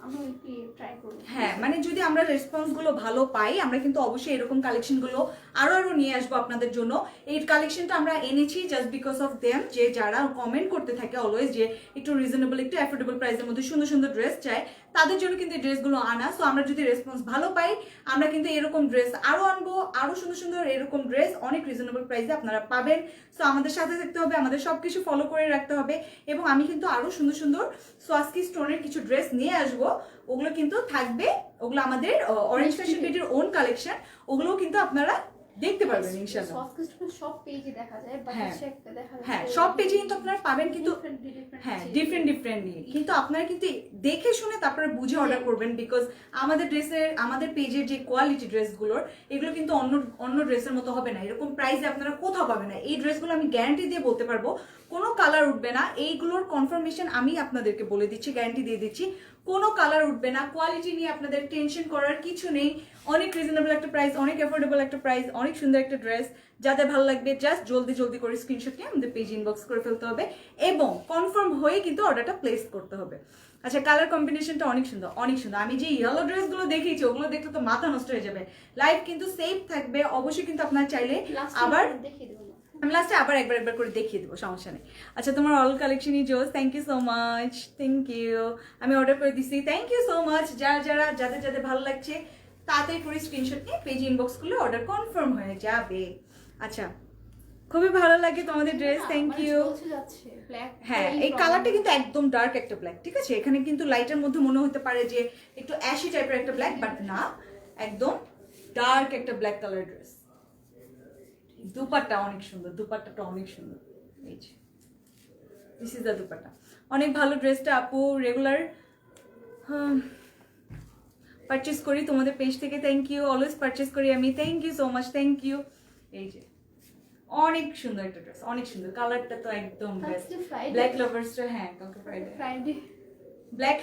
আমরা একটু ট্রাই করব। হ্যাঁ মানে যদি আমরা রেসপন্স গুলো ভালো পাই আমরা কিন্তু অবশ্যই এরকম কালেকশন গুলো আরো নিয়ে আসবো আপনাদের জন্য। এই কালেকশনটা আমরা এনেছি জাস্ট বিকজ অফ দেম, যে যারা কমেন্ট করতে থাকে অলওয়েজ যে একটু রিজনেবল একটু অ্যাফোর্ডেবল প্রাইসের মধ্যে সুন্দর সুন্দর ড্রেস চাই, তাদের জন্য কিন্তু এই ড্রেসগুলো আনা। সো আমরা যদি রেসপন্স ভালো পাই আমরা কিন্তু এরকম ড্রেস আরো আনবো, আরো সুন্দর সুন্দর এরকম ড্রেস অনেক রিজনেবল প্রাইসে আপনারা পাবেন। সো আমাদের সাথে থাকতে হবে, আমাদের সবকিছু ফলো করে রাখতে হবে। এবং আমি কিন্তু আরো সুন্দর সুন্দর সোয়াস্কি স্টোনের কিছু ড্রেস নিয়ে আসবো, ওগুলো কিন্তু থাকবে, ওগুলো আমাদের অরেঞ্জ ফ্যাশন বিউটির ওন কালেকশন, ওগুলোও কিন্তু আপনারা দেখতে পারবেন ইনশাআল্লাহ। সব পেজে দেখা যায়, বাট হ্যাঁ। হচ্ছে একটা দেখা যায় হ্যাঁ সব পেজে কিন্তু আপনারা পাবেন, কিন্তু হ্যাঁ ডিফারেন্ট নিয়ে, কিন্তু আপনারা কিন্তু দেখে শুনে তারপরে বুঝে অর্ডার করবেন। বিকজ আমাদের ড্রেসের, আমাদের পেজের যে কোয়ালিটি ড্রেসগুলোর, এগুলো কিন্তু অন্য ড্রেসের মতো হবে না, এরকম প্রাইসে আপনারা কোথাও পাবেন না। এই ড্রেসগুলো আমি গ্যারান্টি দিয়ে বলতে পারবো কোনো কালার উঠবে না, এইগুলোর কনফার্মেশন আমি আপনাদেরকে বলে দিচ্ছি, গ্যারান্টি দিয়ে দিচ্ছি কোনো কালার উঠবে না। কোয়ালিটি নিয়ে আপনাদের টেনশন করার কিছু নেই, অনেক রিজনেবল একটা প্রাইস, অনেক অ্যাফোর্ডেবল একটা প্রাইস, অনেক সুন্দর একটা ড্রেস। যাদের ভালো লাগবে জাস্ট জলদি করে স্ক্রিনশট নিয়ে আমাদের পেজ ইনবক্স করে ফেলতে হবে এবং কনফার্ম হয়ে কিন্তু অর্ডারটা প্লেস করতে হবে। আচ্ছা কালার কম্বিনেশনটা অনেক সুন্দর, অনেক সুন্দর। আমি যে ইয়েলো ড্রেসগুলো দেখিয়েছি ওগুলো দেখলে তো মাথা নষ্ট হয়ে যাবে। লাইভ কিন্তু সেফ থাকবে অবশ্যই, কিন্তু আপনারা চাইলে আবার দেখিয়ে দেবো না। আমি লাস্টে আবার একবার করে দেখিয়ে দেবো, সমস্যা নেই। আচ্ছা তোমার অল কালেকশনই জোস, thank you so much, thank you. আমি অর্ডার করে দিচ্ছি, থ্যাংক ইউ সো মাচ। যাদের ভালো লাগছে তাড়াতাড়ি করে স্ক্রিনশট নিয়ে পেজ ইনবক্স করলে অর্ডার কনফার্ম হয়ে যাবে। আচ্ছা খুবই ভালো লাগে তোমাদের ড্রেস, থ্যাংক ইউ। হ্যাঁ এই কালারটা কিন্তু একদম ডার্ক একটা ব্ল্যাক, ঠিক আছে? এখানে কিন্তু লাইটের মধ্যে মনে হতে পারে যে একটু অ্যাশি টাইপের একটা ব্ল্যাক, বাট না, একদম ডার্ক একটা ব্ল্যাক কালার ড্রেস। দুপাট্টা অনেক সুন্দর, দুপাট্টাটা অনেক সুন্দর, এই যে দিস ইজ দ্য দুপাট্টা। অনেক ভালো ড্রেসটা আপু, রেগুলার পারচেস করি তোমাদের পেজ থেকে, থ্যাংক ইউ। অলওয়েজ পারচেস করি আমি, thank you so much, thank you. এই যে অনেক সুন্দর একটা ড্রেস, অনেক সুন্দর, কালারটা তো একদম বেস্ট। ব্ল্যাক লাভার্সটা, হ্যাঁ কালকে ফ্রাইডে, ব্ল্যাক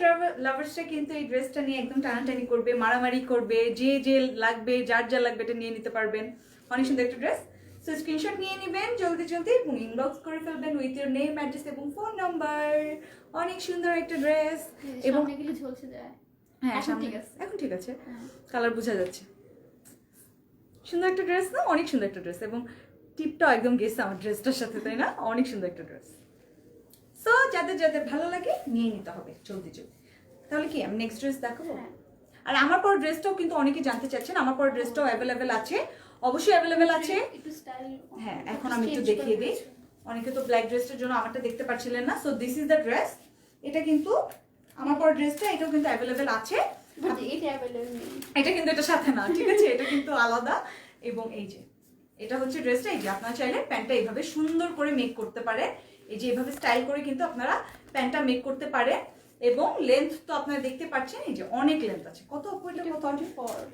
লাভার্সটা কিন্তু এই ড্রেসটা নিয়ে একদম টানাটানি করবে, মারামারি করবে, যে লাগবে যার যা লাগবে এটা নিয়ে নিতে পারবেন। অনেক সুন্দর একটা ড্রেস। সো স্ক্রিনশট নিয়ে নেবেন জলদি এবং ইনবক্স করে ফেলবেন উইথ ইউর নেম, অ্যাড্রেস এবং ফোন নাম্বার। অনেক সুন্দর একটা ড্রেস এবং ঝলসে যায়। হ্যাঁ সামনে এখন ঠিক আছে, কালার বোঝা যাচ্ছে। সুন্দর একটা ড্রেস না, অনেক সুন্দর একটা ড্রেস এবং টিপটাও একদম গেছে আমার ড্রেসটার সাথে, তাই না? অনেক সুন্দর একটা ড্রেস। সো যাদের ভালো লাগে নিয়ে নিতে হবে জলদি। তাহলে কি আমি নেক্সট ড্রেস দেখাবো? আর আমার পর ড্রেসটাও কিন্তু অনেকে জানতে চাচ্ছেন, আমার পর ড্রেসটাও অ্যাভেলেবেল আছে, অবশ্যই অ্যাভেলেবেল আছে। হ্যাঁ এখন আমি একটু দেখিয়ে দিই, অনেকে তো ব্ল্যাক ড্রেসটার জন্য আমারটা দেখতে পাচ্ছিলেন না। So this is the dress, এটা কিন্তু আমার পর ড্রেসটা, এটাও কিন্তু অ্যাভেলেবেল আছে, এটা কিন্তু এটার সাথে না, ঠিক আছে? এটা কিন্তু আলাদা। এবং এই যে এটা হচ্ছে ড্রেসটা, এই যে আপনারা চাইলে প্যান্টটা এইভাবে সুন্দর করে মেক করতে পারে, এই যে এইভাবে স্টাইল করে কিন্তু আপনারা প্যান্টটা মেক করতে পারে। এবং লেন্থ তো আপনারা দেখতে পাচ্ছেন, এই যে অনেক লেন্থ আছে, কত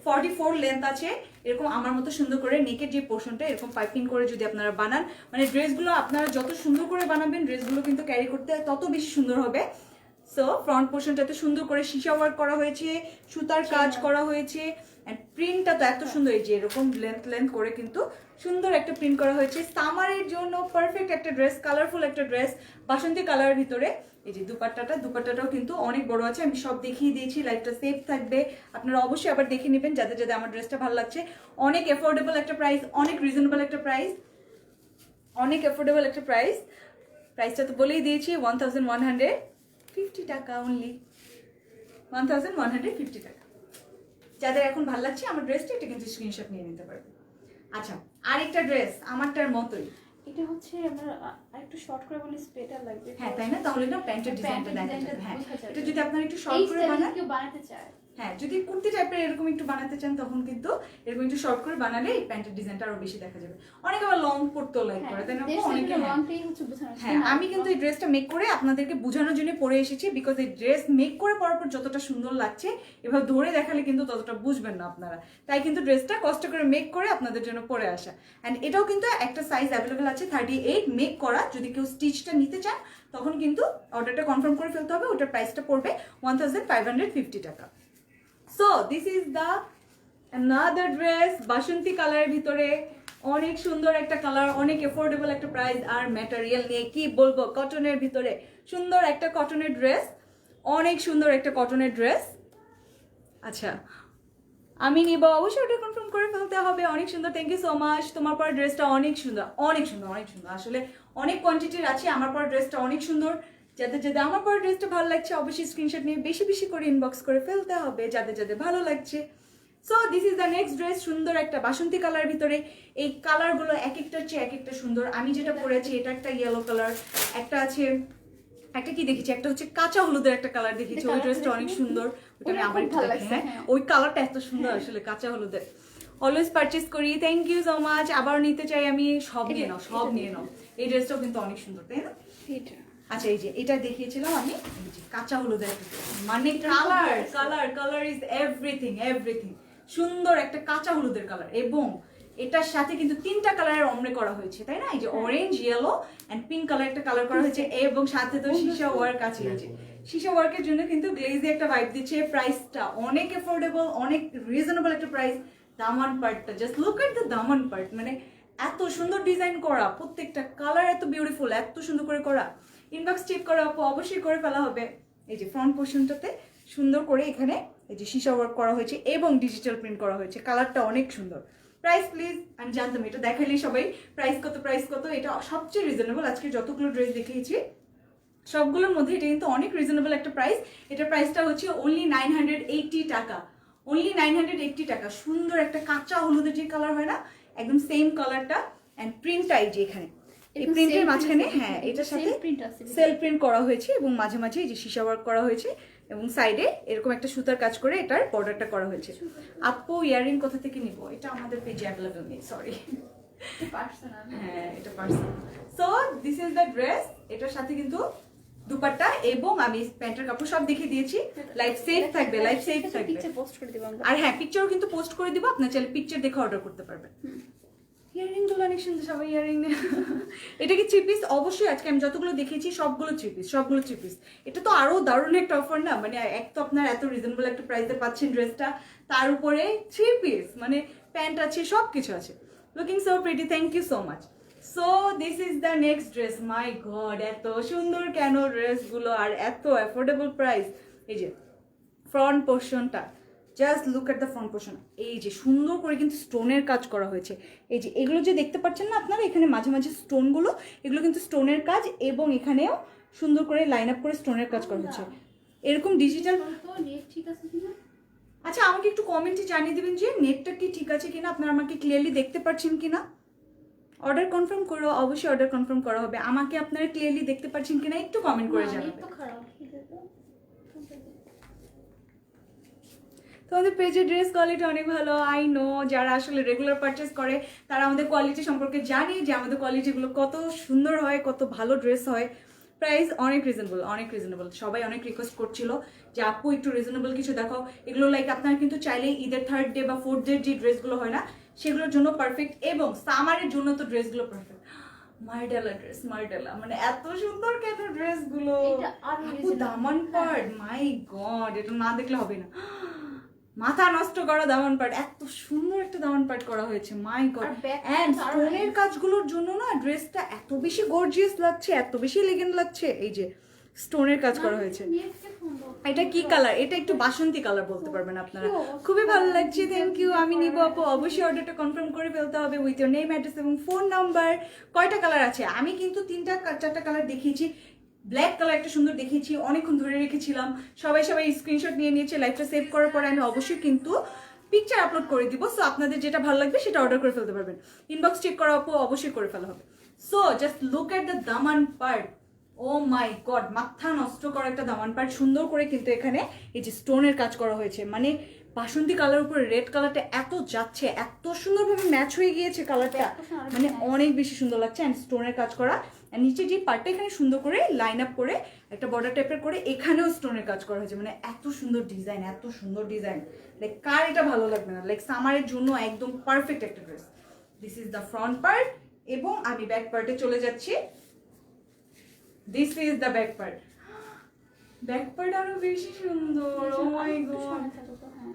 44 লেন্থ আছে। এরকম আমার মতো সুন্দর করে নেকের যে পোর্শনটা এরকম পাইপিং করে যদি আপনারা বানান, মানে ড্রেসগুলো আপনারা যত সুন্দর করে বানাবেন ড্রেসগুলো কিন্তু ক্যারি করতে তত বেশি সুন্দর হবে। সো ফ্রন্ট পোর্শনটাতে সুন্দর করে সীসা ওয়ার্ক করা হয়েছে, সুতার কাজ করা হয়েছে, এন্ড প্রিন্টটা তো এত সুন্দর, এই যে এরকম লেন্থ করে কিন্তু সুন্দর একটা প্রিন্ট করা হয়েছে। সামারের জন্য পারফেক্ট একটা ড্রেস, কালারফুল একটা ড্রেস, বাসন্তী কালারের ভিতরে। এই যে দুপাট্টাটাও কিন্তু অনেক বড় আছে, আমি সব দেখিয়ে দিয়েছি, লাইফটা সেফ থাকবে। আপনারা অবশ্যই আবার দেখে নেবেন যাদের আমার ড্রেসটা ভালো লাগছে। অনেক অ্যাফোর্ডেবল একটা প্রাইস, অনেক রিজনেবল একটা প্রাইস, অনেক অ্যাফোর্ডেবল একটা প্রাইস। প্রাইসটা তো বলেই দিয়েছি, 1150 টাকা অনলি, 1150 টাকা। যাদের এখন ভালো লাগছে আমার ড্রেসটা, এটা কিন্তু স্ক্রিনশট নিয়ে নিতে পারবে। আচ্ছা আরেকটা ড্রেস আমারটার মতোই, এটা হচ্ছে আমরা একটু শর্ট করে বলি বেটার লাগবে। হ্যাঁ তাই না? তাহলে না প্যান্টের ডিজাইনটা দেখা যাবে। হ্যাঁ এটা যদি আপনারা একটু শর্ট করে বানাতে চায়, হ্যাঁ যদি কুর্তি টাইপের এরকম একটু বানাতে চান তখন কিন্তু এরকম একটু শর্ট করে বানালে এই প্যান্টের ডিজাইনটা আরো বেশি দেখা যাবে। অনেকে আবার লং পরতে লাইক করে, তাই না? অনেকে হ্যাঁ আমি কিন্তু এই ড্রেসটা মেক করে আপনাদেরকে বোঝানোর জন্য পরে এসেছি, বিকজ এই ড্রেস মেক করে পরার পর যতটা সুন্দর লাগছে এভাবে ধরে দেখালে কিন্তু ততটা বুঝবেন না আপনারা, তাই কিন্তু ড্রেসটা কষ্ট করে মেক করে আপনাদের জন্য পরে আসা। অ্যান্ড এটাও কিন্তু একটা সাইজ অ্যাভেলেবেল আছে 38 মেক করা। যদি কেউ স্টিচটা নিতে চান তখন কিন্তু অর্ডারটা কনফার্ম করে ফেলতে হবে, ওটার প্রাইসটা পড়বে 1550 টাকা। So this is the another dress, বাসন্তী কালারের ভিতরে অনেক সুন্দর একটা কালার, অনেক এফোর্ডেবল একটা প্রাইস, আর ম্যাটেরিয়াল নিয়ে কি বলবো, কটনের ভিতরে সুন্দর একটা কটনের ড্রেস, অনেক সুন্দর একটা কটনের ড্রেস। আচ্ছা আমি নিব, অবশ্যই ওটা কনফার্ম করে ফেলতে হবে। অনেক সুন্দর, থ্যাংক ইউ সো মাচ। তোমার পর ড্রেসটা অনেক সুন্দর, অনেক সুন্দর, অনেক সুন্দর। আসলে অনেক কোয়ান্টিটির আছে, আমার পর ড্রেসটা অনেক সুন্দর। যাদের যাদের আমার পর ড্রেসটা ভালো লাগছে অবশ্যই স্ক্রিনশট নিয়ে বেশি বেশি করে ইনবক্স করে ফেলতে হবে, যাদের যাদের ভালো লাগছে। So this is the next dress, সুন্দর একটা বাসন্তী কালার ভিতরে। এই কালারগুলো এক একটার চেয়ে এক একটা সুন্দর। আমি যেটা পরেছি এটা একটা ইয়েলো কালার, একটা আছে, একটা কি দেখেছি, একটা হচ্ছে কাঁচা হলুদের একটা কালার দেখেছি, ওই ড্রেসটা অনেক সুন্দর। ওটা আমি আবার একটু দেখি। হ্যাঁ ওই কালারটা এত সুন্দর আসলে কাঁচা হলুদের। অলওয়েজ পারচেজ করি, থ্যাংক ইউ সো মাচ। আবার নিতে চাই আমি, সব নিয়ে নাও, সব নিয়ে নাও। এই ড্রেসটাও কিন্তু অনেক সুন্দর, তাই না? আচ্ছা এই যে এটা দেখিয়েছিলাম আমি, এই যে কাঁচা হলুদের একটা dress। মানে colour colour colour is everything, everything. সুন্দর একটা কাঁচা হলুদের কালার, এবং এটার সাথে কিন্তু তিনটা কালারের অমরে করা হয়েছে, তাই না? এই যে orange, yellow and pink colour একটা কালার করা হয়েছে, এবং সাথে তো সীসা ওয়ার্ক আছে। এই যে সীসা ওয়ার্কের জন্য কিন্তু গ্লেজি একটা ভাইব দিচ্ছে। প্রাইসটা অনেক এফোর্ডেবল, অনেক রিজনেবল একটা প্রাইস। দামান পার্টটা just look at the Daman part, মানে এত সুন্দর ডিজাইন করা, প্রত্যেকটা কালার এত বিউটিফুল, এত সুন্দর করে করা। ইনবক্স চেক করা আপু, অবশ্যই করে ফেলা হবে। এই যে ফ্রন্ট পোর্শনটাতে সুন্দর করে এখানে এই যে সীসা ওয়ার্ক করা হয়েছে এবং ডিজিটাল প্রিন্ট করা হয়েছে, কালারটা অনেক সুন্দর। প্রাইস প্লিজ, আমি জানতাম এটা দেখাইলেই সবাই প্রাইস কত প্রাইস কত। এটা সবচেয়ে রিজনেবল, আজকে যতগুলো ড্রেস দেখিয়েছি সবগুলোর মধ্যে এটা কিন্তু অনেক রিজনেবল একটা প্রাইস। এটার প্রাইসটা হচ্ছে অনলি 980 টাকা, অনলি 980 টাকা। সুন্দর একটা কাঁচা হলুদের যে কালার হয় না, একদম সেম কালারটা, এন্ড প্রিন্টটা এই যে এখানে এই প্রিন্টের মাঝখানে, হ্যাঁ এটার সাথে সেলফ প্রিন্ট করা হয়েছে, এবং মাঝে মাঝে এই যে সীসা ওয়ার্ক করা হয়েছে, এবং সাইডে এরকম একটা সুতার কাজ করে এটার বর্ডারটা করা হয়েছে। আপু ইয়ারিং কোথা থেকে নিব? এটা আমাদের পেজে অ্যাভেলেবল নেই, সরি। পার্সোনাল, হ্যাঁ এটা personal. So this is the dress, এটার সাথে কিন্তু দুপাট্টা এবং আমি প্যান্টের কাপড় সব দেখিয়ে দিয়েছি। লাইফ সেফ থাকবে, লাইফ সেফ থাকবে। পিকচার পোস্ট করে দিব আমরা। আর হ্যাঁ পিকচারও কিন্তু পোস্ট করে দিব, আপনার চাইলে পিকচার দেখে অর্ডার করতে পারবেন। ইয়ারিং গুলো অনেক সুন্দর, সবাই ইয়ারিং। এটা কি থ্রি পিস? অবশ্যই আজকে আমি যতগুলো দেখিয়েছি সবগুলো থ্রি পিস, সবগুলো থ্রি পিস। এটা তো আরো দারুণ একটা অফার না, মানে এক তো আপনার এত রিজনেবল একটা প্রাইসে পাচ্ছেন ড্রেসটা, তার উপরে থ্রি পিস, মানে প্যান্ট আছে, সবকিছু আছে। Looking so pretty, thank you so much. So this is the next dress. My god এত সুন্দর কেন ড্রেসগুলো, আর এত অ্যাফোর্ডেবল প্রাইস। এই যে ফ্রন্ট পোর্শনটা, just look at the front portion. এই যে সুন্দর করে কিন্তু স্টোনের কাজ করা হয়েছে। এই যে এগুলো যে দেখতে পাচ্ছেন না আপনারা, এখানে মাঝে মাঝে স্টোনগুলো, এগুলো কিন্তু স্টোনের কাজ, এবং এখানেও সুন্দর করে লাইন আপ করে স্টোনের কাজ করা হয়েছে, এরকম ডিজিটাল। নেট ঠিক আছে কিনা? আচ্ছা আমাকে একটু কমেন্টে জানিয়ে দেবেন যে নেটটা কি ঠিক আছে কিনা, আপনারা আমাকে ক্লিয়ারলি দেখতে পাচ্ছেন কিনা। অর্ডার কনফার্ম করো, অবশ্যই অর্ডার কনফার্ম করা হবে। আমাকে আপনারা ক্লিয়ারলি দেখতে পাচ্ছেন কিনা একটু কমেন্ট করে জানাবেন। তো খারাপ, ঠিক আছে। তোমাদের পেজের ড্রেস কোয়ালিটি অনেক ভালো, আই নো। যারা আসলে রেগুলার পারচেস করে তারা আমাদের কোয়ালিটি সম্পর্কে জানে, যে আমাদের কোয়ালিটিগুলো কত সুন্দর হয়, কত ভালো ড্রেস হয়। প্রাইস অনেক রিজনেবল, অনেক রিজনেবল। সবাই অনেক রিকোয়েস্ট করছিল যে আপু একটু রিজনেবল কিছু দেখাও। এগুলো লাইক আপনারা কিন্তু চাইলে ঈদের 3rd ডে বা 4th ডে যে ড্রেসগুলো হয় না, সেগুলোর জন্য পারফেক্ট, এবং সামারের জন্য তো ড্রেসগুলো পারফেক্ট। মার্ডেলা ড্রেস, মার্ডেলা, মানে এত সুন্দর কেন ড্রেসগুলো। আপু দামান পার্ট, মাই গড, এটা না দেখলে হবে না। মাথা নষ্ট করা দামান পার্ট, এত সুন্দর একটা দামান পার্ট করা হয়েছে, মাই গড। এন্ড স্টোনের কাজগুলোর জন্য না ড্রেসটা এত বেশি গর্জিয়াস লাগছে, এত বেশি এলিগেন্ট লাগছে। এই যে স্টোনের কাজ করা হয়েছে। এটা কি কালার? এটা একটু বাসন্তী কালার বলতে পারবেন আপনারা। খুবই ভালো লাগছে, থ্যাংক ইউ। আমি নিব আপু, অবশ্যই অর্ডারটা কনফার্ম করে ফেলতে হবে উইথ ইউর নেম, অ্যাড্রেস এবং ফোন নাম্বার। কয়টা কালার আছে? আমি কিন্তু 3-4টা কালার দেখিয়েছি। ব্ল্যাক কালার একটা সুন্দর দেখিয়েছি, অনেকক্ষণ ধরে রেখেছিলাম, সবাই স্ক্রিনশট নিয়ে নিয়েছে। লাইভটা সেভ করার পরে আমি অবশ্যই কিন্তু পিকচার আপলোড করে দিব। সো আপনাদের যেটা ভালো লাগবে সেটা অর্ডার করে ফেলতে পারবেন। ইনবক্স চেক করা আপু, অবশ্যই করে ফেলা হবে। So just look at the Daman part, oh my god, মাথা নষ্ট করা একটা দামান পার্ট। সুন্দর করে কিন্তু এখানে এই যে স্টোনের কাজ করা হয়েছে, মানে বাসন্তী কালার উপরে রেড কালারটা এত যাচ্ছে, এত সুন্দরভাবে ম্যাচ হয়ে গিয়েছে কালারটা, মানে অনেক বেশি সুন্দর লাগছে। অ্যান্ড স্টোনের কাজ করা, নিচে যে পার্টটা এখানে সুন্দর করে লাইন আপ করে একটা বর্ডার টাইপের করে এখানেও স্টোনের কাজ করা হয়েছে, মানে এত সুন্দর ডিজাইন, এত সুন্দর ডিজাইন। লাইক কার এটা ভালো লাগবে না? লাইক সামারের জন্য একদম পারফেক্ট একটা dress. This is the front part, এবং আমি ব্যাক পার্টে চলে যাচ্ছি। This is the back part. Back part আরো বেশি সুন্দর, ও মাই গড।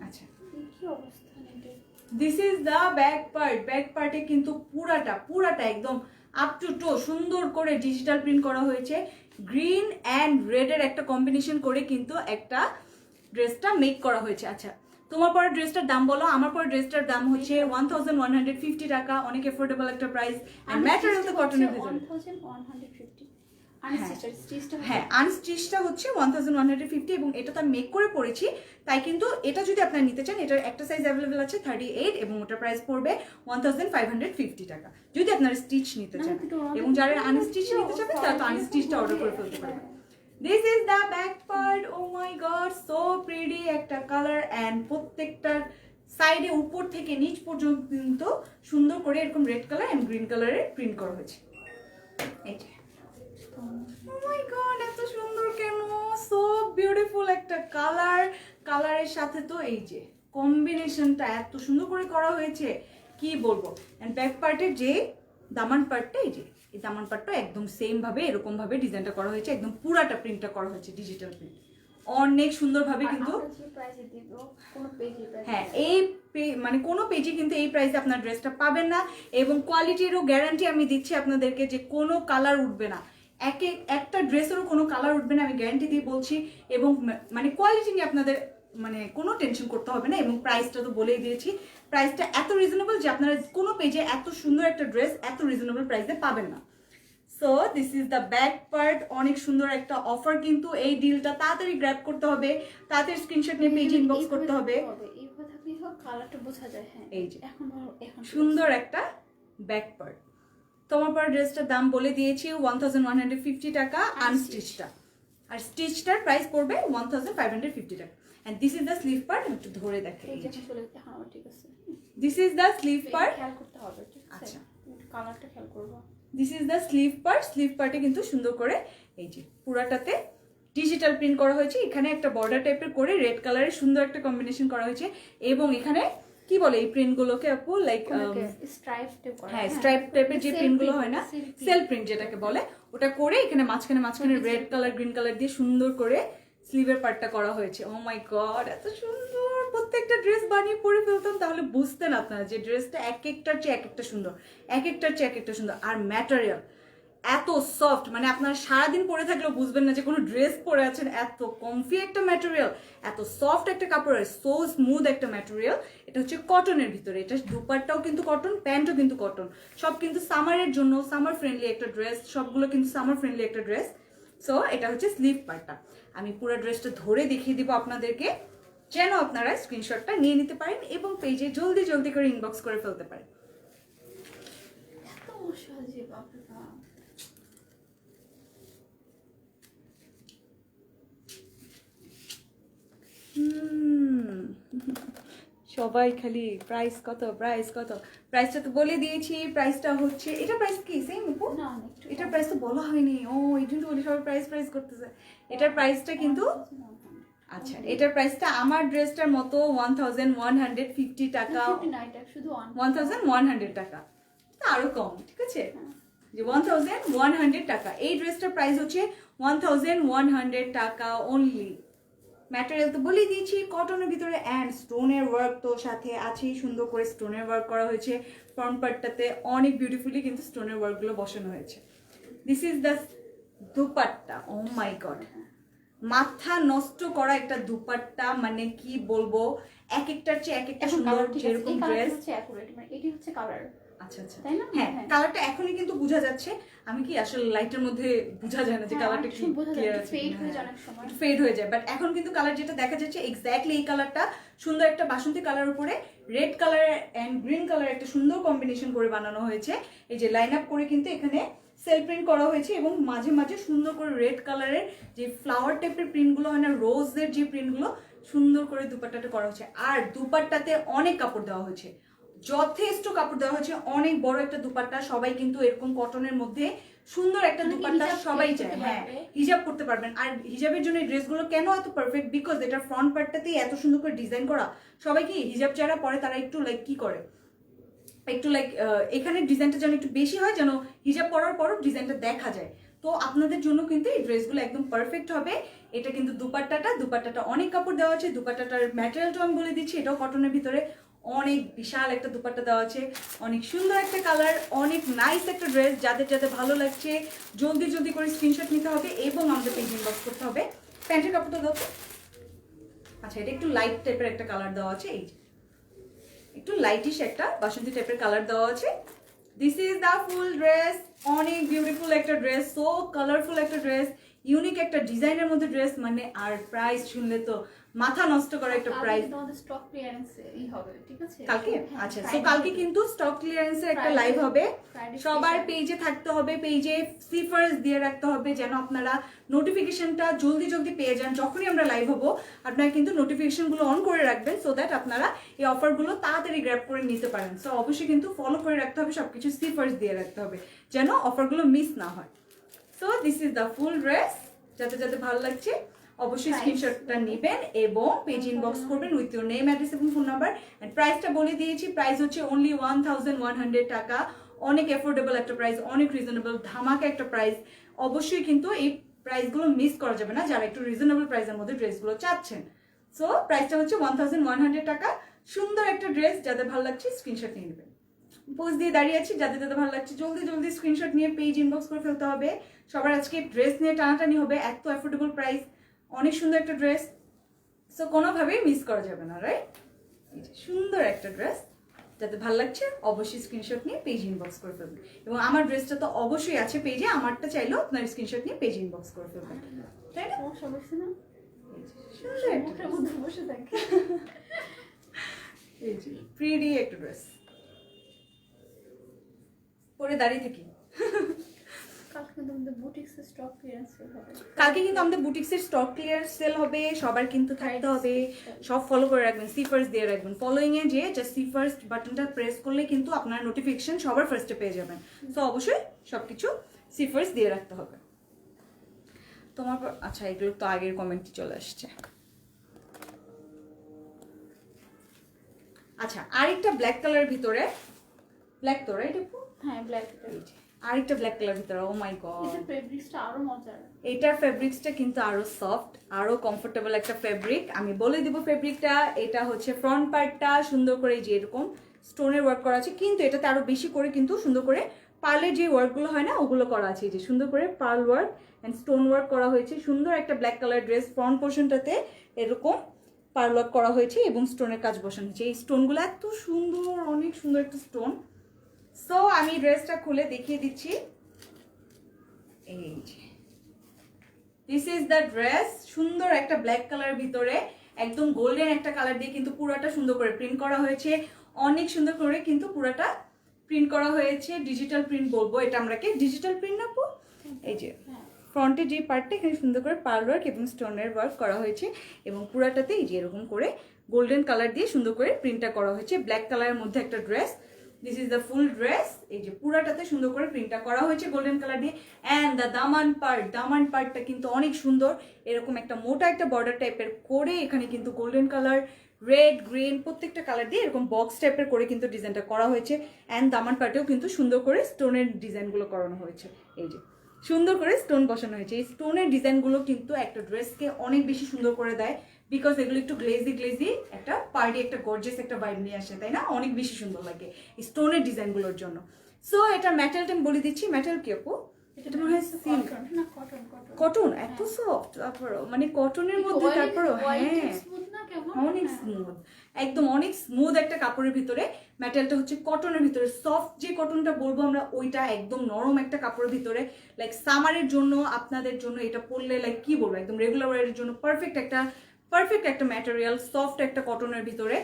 আচ্ছা কি অবস্থা নেই? This is the back part. Back পার্টে কিন্তু পুরাটা একদম আপ টু টো সুন্দর করে ডিজিটাল প্রিন্ট করা হয়েছে। গ্রিন অ্যান্ড রেডের একটা কম্বিনেশন করে কিন্তু একটা ড্রেসটা মেক করা হয়েছে। আচ্ছা, তোমার পরে ড্রেসটার দাম বলো। আমার পরে ড্রেসটার দাম হচ্ছে 1150 টাকা, অনেক এফোর্ডেবল একটা প্রাইস। এন্ড ম্যাটেরিয়াল তো কটনের ভিতরে। 1150 হ্যাঁ, আনস্টিচটা হচ্ছে 1150 এবং এটা তো আমি মেক করে পড়েছি, তাই কিন্তু এটা যদি আপনারা নিতে চান, এটার একটা সাইজ অ্যাভেলেবল আছে 38 এবং ওটার প্রাইস পড়বে 1550 টাকা যদি আপনারা স্টিচ নিতে চান। এবং যারা আনস্টিচ নিতে চান তারা তো আনস্টিচটা অর্ডার করে ফেলতে পারবেন। This is the back part. Oh my god, so pretty একটা কালার অ্যান্ড প্রত্যেকটার সাইডে উপর থেকে নিচ পর্যন্ত সুন্দর করে এরকম রেড কালার অ্যান্ড গ্রিন কালারের প্রিন্ট করা হয়েছে। এই যে ও মাই গড, এত সুন্দর কেন, সো বিউটিফুল একটা কালারের সাথে তো এই যে কম্বিনেশনটা এত সুন্দর করে করা হয়েছে কি বলবো। এন্ড ব্যাক পার্টের যে দামান পার্টটা, এই যে এই দামান পার্টটা একদম সেম ভাবে এরকম ভাবে ডিজাইনটা করা হয়েছে, একদম পুরাটা প্রিন্টটা করা হয়েছে ডিজিটাল প্রিন্ট, অনেক সুন্দরভাবে কিন্তু। হ্যাঁ, এই মানে কোনো পেজে কিন্তু এই প্রাইসে আপনার ড্রেসটা পাবেন না এবং কোয়ালিটিরও গ্যারান্টি আমি দিচ্ছি আপনাদেরকে যে কোনো কালার উঠবে না, একটা ড্রেসেরও কোনো কালার উঠবে না, আমি গ্যারান্টি দিয়ে বলছি। এবং মানে কোয়ালিটি নিয়ে আপনাদের মানে কোনো টেনশন করতে হবে না। এবং প্রাইসটা তো বলেই দিয়েছি, প্রাইসটা এত রিজনেবল যে আপনারা কোনো পেজে এত সুন্দর একটা ড্রেস এত রিজনেবল প্রাইসে পাবেন না। So this is the back part. অনেক সুন্দর একটা অফার কিন্তু, এই ডিলটা তাড়াতাড়ি গ্র্যাব করতে হবে, তাড়াতাড়ি স্ক্রিনশট নিয়ে পেজে ইনবক্স করতে হবে। এই যে সুন্দর একটা ব্যাক পার্ট। তোমার পর ড্রেসটার দাম বলে দিয়েছি 1150 টাকা আনস্টিচটা, আর স্টিচটার প্রাইস পড়বে 1550 টাকা। And this is the sleeve part. একটু ধরে দেখে, this is the sleeve part. আচ্ছা, কালারটা খেয়াল করব। This is the sleeve part. Sleeve পার্টে কিন্তু সুন্দর করে এই যে পুরাটাতে ডিজিটাল প্রিন্ট করা হয়েছে, এখানে একটা বর্ডার টাইপের করে রেড কালারের সুন্দর একটা কম্বিনেশন করা হয়েছে এবং এখানে কি বলে এই প্রিন্ট গুলোকে আপু, লাইক হ্যাঁ স্ট্রাইপ টাইপের যে প্রিন্ট গুলো হয় না, সেল প্রিন্ট যেটাকে বলে, ওটা করে এখানে মাঝখানে রেড কালার গ্রিন কালার দিয়ে সুন্দর করে স্লিভের পার্টটা করা হয়েছে। ও মাই গড, এত সুন্দর। প্রত্যেকটা ড্রেস বানিয়ে পরে ফেলতাম তাহলে বুঝতেন আপনারা যে ড্রেসটা এক একটার চেয়ে এক একটা সুন্দর, এক একটার চেয়ে এক একটা সুন্দর। আর ম্যাটেরিয়াল এত সফট, মানে আপনারা সারাদিন পরে থাকলেও বুঝবেন না যে কোনো ড্রেস পরে আছেন, এত কমফি একটা ম্যাটেরিয়াল, এত সফট একটা কাপড়, সো স্মুথ একটা ম্যাটেরিয়াল। এটা হচ্ছে কটনের ভিতরে, এটা দুপাট্টাও কিন্তু কটন, প্যান্টও কিন্তু কটন, সব কিন্তু সামারের জন্য সামার ফ্রেন্ডলি একটা ড্রেস, সবগুলো কিন্তু সামার ফ্রেন্ডলি একটা ড্রেস। সো এটা হচ্ছে স্লিভ পার্টটা। আমি পুরো ড্রেসটা ধরে দেখিয়ে দিব আপনাদেরকে যেন আপনারা স্ক্রিনশটটা নিয়ে নিতে পারেন এবং পেজে জলদি জলদি করে ইনবক্স করে ফেলতে পারেন। সবাই খালি প্রাইস কত, প্রাইসটা তো বলে দিয়েছি। প্রাইসটা হচ্ছে, এটা প্রাইস কি সেম আপু? না, এটার প্রাইস তো বলা হয়নি। ও এই জন্য বলি সবাই প্রাইস করতেছে। এটার প্রাইসটা কিন্তু, আচ্ছা এটার প্রাইসটা আমার ড্রেসটার মতো 1150 টাকা, 1100 টাকা, আরো কম, ঠিক আছে, যে 1100 টাকা। এই ড্রেসটার প্রাইস হচ্ছে 1100 টাকা অনলি। ম্যাটেরিয়াল তো বলে দিয়েছি কটনের ভিতরে অ্যান্ড স্টোনের ওয়ার্ক তো সাথে আছেই, সুন্দর করে স্টোনের ওয়ার্ক করা হয়েছে। ফ্রন্ট পার্টটাতে অনেক বিউটিফুলি কিন্তু স্টোনের ওয়ার্কগুলো বসানো হয়েছে। This is the dupatta. Oh my god, মাথা নষ্ট করা একটা দুপাট্টা, মানে কি বলবো, এক একটার চেয়ে এক একটা সুন্দর। যেরকম ড্রেস এটি হচ্ছে কালার। আচ্ছা আচ্ছা, হ্যাঁ কালারটা এখনই কিন্তু বোঝা যাচ্ছে। আমি কি আসলে লাইটের মধ্যে বোঝা যায় না যে কালারটা কি ক্লিয়ার আছে, ফেড হয়ে যায়, বাট এখন কিন্তু কালার যেটা দেখা যাচ্ছে এক্স্যাক্টলি এই কালারটা সুন্দর একটা বাসন্তী কালার উপরে red colour and green colour একটা সুন্দর কম্বিনেশন করে বানানো হয়েছে। এই যে লাইন আপ করে কিন্তু এখানে সেল প্রিন্ট করা হয়েছে এবং মাঝে মাঝে সুন্দর করে রেড কালারের যে ফ্লাওয়ার টাইপের প্রিন্টগুলো হয় না, রোজের যে প্রিন্টগুলো সুন্দর করে দুপাট্টাটা করা হয়েছে। আর দুপাট্টাতে অনেক কাপড় দেওয়া হয়েছে, যথেষ্ট কাপড় দেওয়া হয়েছে, অনেক বড় একটা দুপাট্টা। সবাই কিন্তু এরকম কটনের মধ্যে সুন্দর একটা দুপাট্টা সবাই চায়, হ্যাঁ হিজাব করতে পারবেন। আর হিজাবের জন্য এই ড্রেসগুলো কেন এত পারফেক্ট, বিকজ এটা ফ্রন্ট পার্টটাতেই এত সুন্দর করে ডিজাইন করা। সবাই কি হিজাব যারা পরে তারা একটু লাইক কি করে, একটু লাইক এখানে ডিজাইনটা যেন একটু বেশি হয়, যেন হিজাব পরার পরও ডিজাইনটা দেখা যায়। তো আপনাদের জন্য কিন্তু এই ড্রেসগুলো একদম পারফেক্ট হবে। এটা কিন্তু দুপাট্টাটা অনেক কাপড় দেওয়া আছে। দুপাট্টাটার ম্যাটেরিয়ালটাও আমি বলে দিচ্ছি, এটাও কটনের ভিতরে অনেক বিশাল একটা দুপাট্টা দেওয়া আছে, অনেক সুন্দর একটা কালার, অনেক নাইস একটা ড্রেস। যাদের যাদের ভালো লাগছে জলদি জলদি করে স্ক্রিনশট নিতে হবে এবং আমাদের পেজ ইনবক্স করতে হবে। প্যান্টের কাপড়টা দাও তো। আচ্ছা, এটা একটু লাইট টাইপের একটা কালার দেওয়া আছে, এই যে একটু লাইটিশ একটা বাসন্তী টাইপের কালার দেওয়া আছে। This is the full dress. অনেক বিউটিফুল একটা ড্রেস, সো কালারফুল একটা ড্রেস, ইউনিক একটা ডিজাইনের মধ্যে ড্রেস, মানে আর প্রাইস শুনলে তো মাথা নষ্ট করা একটা প্রাইস। তোমাদের স্টক ক্লিয়ারেন্স এই হবে, ঠিক আছে? কালকে আচ্ছা, সো কালকে কিন্তু স্টক ক্লিয়ারেন্সের একটা লাইভ হবে, সবার পেজে থাকতে হবে, পেজে সিফার্স দিয়ে রাখতে হবে যেন আপনারা নোটিফিকেশনটা জলদি জলদি পেয়ে যান। যখনই আমরা লাইভ হবো আপনারা কিন্তু নোটিফিকেশনগুলো অন করে রাখবেন, সো দ্যাট আপনারা এই অফারগুলো তাড়াতাড়ি গ্র্যাব করে নিতে পারেন। সো অবশ্যই কিন্তু ফলো করে রাখতে হবে, সবকিছু সিফার্স দিয়ে রাখতে হবে যেন অফারগুলো মিস না হয়। So this is the full dress. যাতে যাতে ভালো লাগছে অবশ্যই স্ক্রিনশটটা নেবেন এবং পেজ ইনবক্স করবেন উইথ ইউর নেম, অ্যাড্রেস এবং ফোন নাম্বার। এন্ড প্রাইসটা বলে দিয়েছি, প্রাইস হচ্ছে অনলি 1100 টাকা। অনেক অ্যাফোর্ডেবল একটা প্রাইস, অনেক রিজনেবল, ধামাকা একটা প্রাইস। অবশ্যই কিন্তু এই প্রাইসগুলো মিস করা যাবে না যারা একটু রিজনেবল প্রাইসের মধ্যে ড্রেসগুলো চাচ্ছেন। সো প্রাইসটা হচ্ছে 1100 টাকা। সুন্দর একটা ড্রেস, যাদের ভালো লাগছে স্ক্রিনশট নিয়ে নেবেন। পোজ দিয়ে দাঁড়িয়ে আছি, যাদের যাদের ভালো লাগছে জলদি জলদি স্ক্রিনশট নিয়ে পেজ ইনবক্স করে ফেলতে হবে। সবার আজকে ড্রেস নিয়ে টানাটানি হবে, এত অ্যাফোর্ডেবল প্রাইস, অনেক সুন্দর একটা ড্রেস, সো কোনোভাবেই মিস করা যাবে না, রাইট? সুন্দর একটা ড্রেস, যাদের ভালো লাগছে অবশ্যই স্ক্রিনশট নিয়ে পেজ ইনবক্স করে ফেলবেন। এবং আমার ড্রেসটা তো অবশ্যই আছে পেজে, আমারটা চাইলেও আপনার স্ক্রিনশট নিয়ে পেজ ইনবক্স করে ফেলবেন, তাই না? সমস্যা না, সুন্দর একটা মধ্যে বসে থাকে। এই যে প্রিটি একটা ড্রেস পরে দাঁড়িয়ে থাকি। কালকে কিন্তু আমাদের বুটিক্সের স্টক ক্লিয়ারেন্স সেল হবে, সবার কিন্তু থাকতে হবে, সব ফলো করে রাখবেন, সিফার্স দিয়ে রাখবেন। ফলোইং এ যে জাস্ট সিফার্স্ট বাটনটা প্রেস করলে কিন্তু আপনার নোটিফিকেশন সবার ফার্স্টে পেয়ে যাবেন। সো অবশ্যই সবকিছু সিফার্স দিয়ে রাখতে হবে তোমার। আচ্ছা, এগুলো তো আগের কমেন্টই চলে আসছে। আচ্ছা, আরেকটা ব্ল্যাক কালারের ভিতরে, ব্ল্যাক তো রাইট আপু? হ্যাঁ, ব্ল্যাক। আরেকটা ব্ল্যাক কালার ভিতরে, ও মাই গড, এটার ফেব্রিক্সটা আরো মজার। এটার ফেব্রিক্সটা কিন্তু আরো সফট, আরো কমফোর্টেবল একটা ফেব্রিক। আমি বলে দিব ফেব্রিকটা। এটা হচ্ছে ফ্রন্ট পার্টটা সুন্দর করে যে এরকম স্টোনের ওয়ার্ক করা আছে, কিন্তু এটাতে আরো বেশি করে কিন্তু সুন্দর করে পার্লের যে ওয়ার্কগুলো হয় না ওগুলো করা আছে, যে সুন্দর করে pearl work and stone work করা হয়েছে। সুন্দর একটা ব্ল্যাক কালার ড্রেস, ফ্রন্ট পোর্শনটাতে এরকম পার্ল ওয়ার্ক করা হয়েছে এবং স্টোনের কাজ বসানো হয়েছে। এই স্টোনগুলো এত সুন্দর, অনেক সুন্দর একটা স্টোন। সো আমি ড্রেসটা খুলে দেখিয়ে দিচ্ছি। এই যে দিস ইজ দ্য ড্রেস। সুন্দর একটা ব্ল্যাক কালার ভিতরে একদম গোল্ডেন একটা কালার দিয়ে কিন্তু পুরাটা সুন্দর করে প্রিন্ট করা হয়েছে, অনেক সুন্দর করে কিন্তু পুরাটা প্রিন্ট করা হয়েছে। ডিজিটাল প্রিন্ট বলবো এটা, আমরা কি ডিজিটাল প্রিন্ট না পু? এই যে ফ্রন্টে যে পার্টটা এখানে সুন্দর করে পার্ল ওয়ার্ক এবং স্টোনের ওয়ার্ক করা হয়েছে এবং পুরাটাতে এই যে এরকম করে গোল্ডেন কালার দিয়ে সুন্দর করে প্রিন্টটা করা হয়েছে। ব্ল্যাক কালারের মধ্যে একটা dress, this is the full dress. এই যে পুরাটাতে সুন্দর করে প্রিন্টটা করা হয়েছে গোল্ডেন কালার দিয়ে। অ্যান্ড দ্য দামান পার্ট, দামান পার্টটা কিন্তু অনেক সুন্দর, এরকম একটা মোটা একটা বর্ডার টাইপের করে এখানে কিন্তু গোল্ডেন কালার, রেড, গ্রিন প্রত্যেকটা কালার দিয়ে এরকম বক্স টাইপের করে কিন্তু ডিজাইনটা করা হয়েছে। অ্যান্ড দামান পার্টেও কিন্তু সুন্দর করে স্টোনের ডিজাইনগুলো করানো হয়েছে, এই যে সুন্দর করে স্টোন বসানো হয়েছে। এই স্টোনের ডিজাইনগুলো কিন্তু একটা ড্রেসকে অনেক বেশি সুন্দর করে দেয়, বিকজ এগুলো একটু গ্লেজি গ্লেজি একটা পার্টি, একটা গর্জিয়াস একটা ভাইব নিয়ে আসে, তাই না? অনেক বেশি সুন্দর লাগে স্টোনের ডিজাইনগুলোর জন্য। সো এটা ম্যাটেরিয়ালটা আমি বলে দিচ্ছি। ম্যাটেরিয়াল কি আপু? এটা মনে হয় সিল্ক না, কটন। কটন, এত সফট, তারপরও মানে কটনের মধ্যে, তারপরও হ্যাঁ অনেক স্মুথ, একদম অনেক স্মুথ একটা কাপড়ের ভিতরে। ম্যাটেরিয়ালটা হচ্ছে কটনের ভিতরে, সফট যে কটনটা বলবো আমরা ওইটা, একদম নরম একটা কাপড়ের ভিতরে। লাইক সামারের জন্য আপনাদের জন্য এটা পরলে লাইক কি বলবো, একদম রেগুলার ওয়ারের জন্য পারফেক্ট একটা ম্যাটেরিয়াল, সফট একটা কটনের ভিতরে,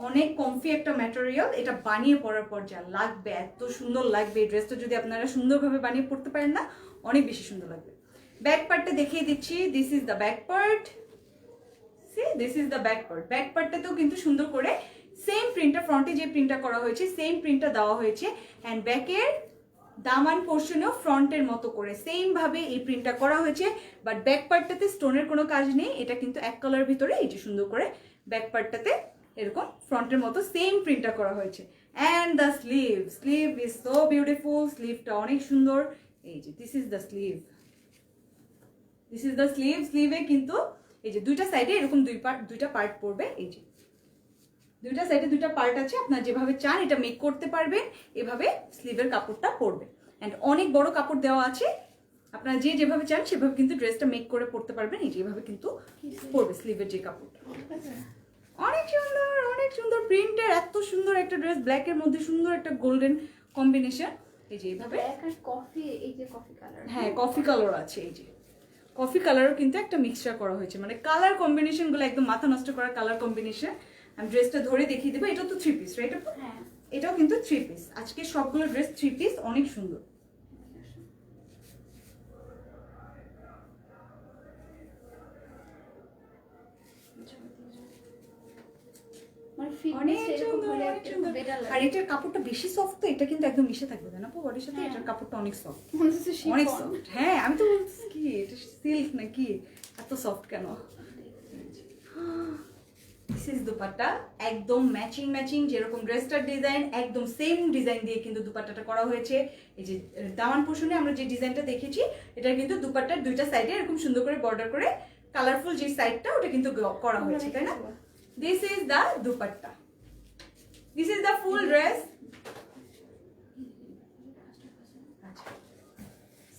অনেক কমফি একটা ম্যাটেরিয়াল। এটা বানিয়ে পরার পর যা লাগবে, এত সুন্দর লাগবে। এই ড্রেসটা যদি আপনারা সুন্দরভাবে বানিয়ে পড়তে পারেন না, অনেক বেশি সুন্দর লাগবে। ব্যাক পার্টটা দেখিয়ে দিচ্ছি। This is the back part, this is the back part. Back পার্টটাতেও কিন্তু সুন্দর করে সেম প্রিন্টটা, ফ্রন্টে যে প্রিন্টটা করা হয়েছে সেম প্রিন্টটা দেওয়া হয়েছে। অ্যান্ড ব্যাকের দামান পোর্শনেও ফ্রন্টের মতো করে সেম ভাবে এই প্রিন্টটা করা হয়েছে, বাট ব্যাক পার্টটাতে স্টোনের কোনো কাজ নেই। এটা কিন্তু এক কালার ভিতরে এই যে সুন্দর করে ব্যাক পার্টটাতে এরকম ফ্রন্টের মতো সেম প্রিন্টটা করা হয়েছে। And the sleeve is so beautiful, স্লিভটা অনেক সুন্দর। এই যে this is the sleeve, this is the স্লিভে কিন্তু এই যে দুইটা সাইডে এরকম দুইটা পার্ট পড়বে, এই যে দুইটা সাইডে দুইটা পার্ট আছে, আপনারা যেভাবে চান এটা মেক করতে পারবেন, এভাবে স্লিভের কাপড়টা পরবে। অ্যান্ড অনেক বড় কাপড় দেওয়া আছে, আপনারা যে যেভাবে চান সেভাবে কিন্তু ড্রেসটা মেক করে পরতে পারবেন। এই যেভাবে কিন্তু পরবে স্লিভের যে কাপড়টা। অনেক সুন্দর প্রিন্টের, এত সুন্দর একটা ড্রেস, ব্ল্যাকের মধ্যে সুন্দর একটা গোল্ডেন কম্বিনেশন। এই যে এইভাবে কফি, এই যে কফি কালার, হ্যাঁ কফি কালার আছে, এই যে কফি কালারও কিন্তু একটা মিক্সচার করা হয়েছে, মানে কালার কম্বিনেশন গুলো একদম মাথা নষ্ট করা কালার কম্বিনেশন। আমি ড্রেসটা ধরে দেখিয়ে দেবো। এটা তো 3 পিস রাইট আপু? হ্যাঁ এটাও কিন্তু 3 পিস। আজকে সবগুলো ড্রেস 3 পিস, অনেক সুন্দর। অনেক সুন্দর, অনেক সুন্দর। আর এটার কাপড়টা বেশি সফট, তো এটা কিন্তু একদম মিশে থাকবে না আপু বডির সাথে। এটার কাপড়টা অনেক সফট, অনেক সফট। হ্যাঁ আমি তো বলছি কি এটা সিল্ক নাকি, এত সফট কেন। দিস ইজ দুপাট্টা, একদম ম্যাচিং ম্যাচিং, যেরকম ড্রেসটার ডিজাইন একদম সেম ডিজাইন দিয়ে কিন্তু দুপাট্টাটা করা হয়েছে। এই যে দামান পোর্শনে আমরা যে ডিজাইনটা দেখেছি, এটা কিন্তু দুপাট্টার দুইটা সাইডে এরকম সুন্দর করে বর্ডার করে কালারফুল যে সাইডটা ওটা কিন্তু করা হয়েছে, তাই না? This is the dupatta. This is the full dress.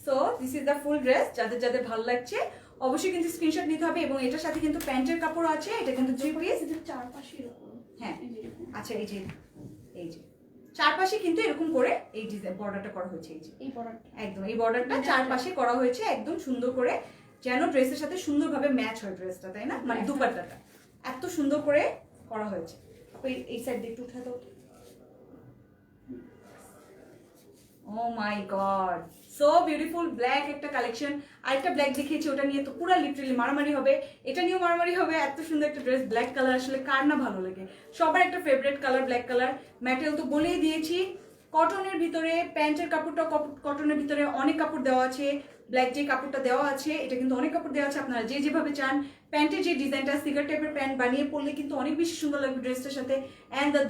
So this is the full dress. যাদের যাদের ভালো লাগছে অবশ্যই কিন্তু স্ক্রিনশট নিতে হবে। এবং এটার সাথে কিন্তু প্যান্টের কাপড় আছে, এটা কিন্তু 3 পিস। চারপাশে এরকম, হ্যাঁ আচ্ছা এই যে চারপাশে কিন্তু এরকম করে এই ডিজাইন বর্ডারটা করা হয়েছে। এই যে এই বর্ডারটা, একদম এই বর্ডারটা চারপাশে করা হয়েছে একদম সুন্দর করে, যেন ড্রেসের সাথে সুন্দরভাবে ম্যাচ হয় ড্রেসটা, তাই না? মানে দুপাট্টাটা এত সুন্দর করে করা হয়েছে। এই সাইড দিয়ে একটু উঠা দাও। ও my god, so beautiful black একটা কালেকশন। আরেকটা ব্ল্যাক দেখিয়েছি, ওটা নিয়ে তো পুরো লিটারালি মারামারি হবে, এটা নিয়েও মারামারি হবে। এত সুন্দর একটা ড্রেস, ব্ল্যাক কালার আসলে কার না ভালো লাগে, সবার একটা favourite colour black colour. Material তো বলেই দিয়েছি, কটনের ভিতরে, প্যান্টের কাপড়টা কটনের ভিতরে অনেক কাপড় দেওয়া আছে। ব্ল্যাক যে কাপড়টা দেওয়া আছে এটা কিন্তু অনেক কাপড় দেওয়া আছে, আপনারা যে যেভাবে চান। প্যান্টের যে ডিজাইনটা সিগার টাইপের প্যান্ট বানিয়ে পরলে কিন্তু অনেক বেশি সুন্দর লাগবে ড্রেসটার সাথে। And the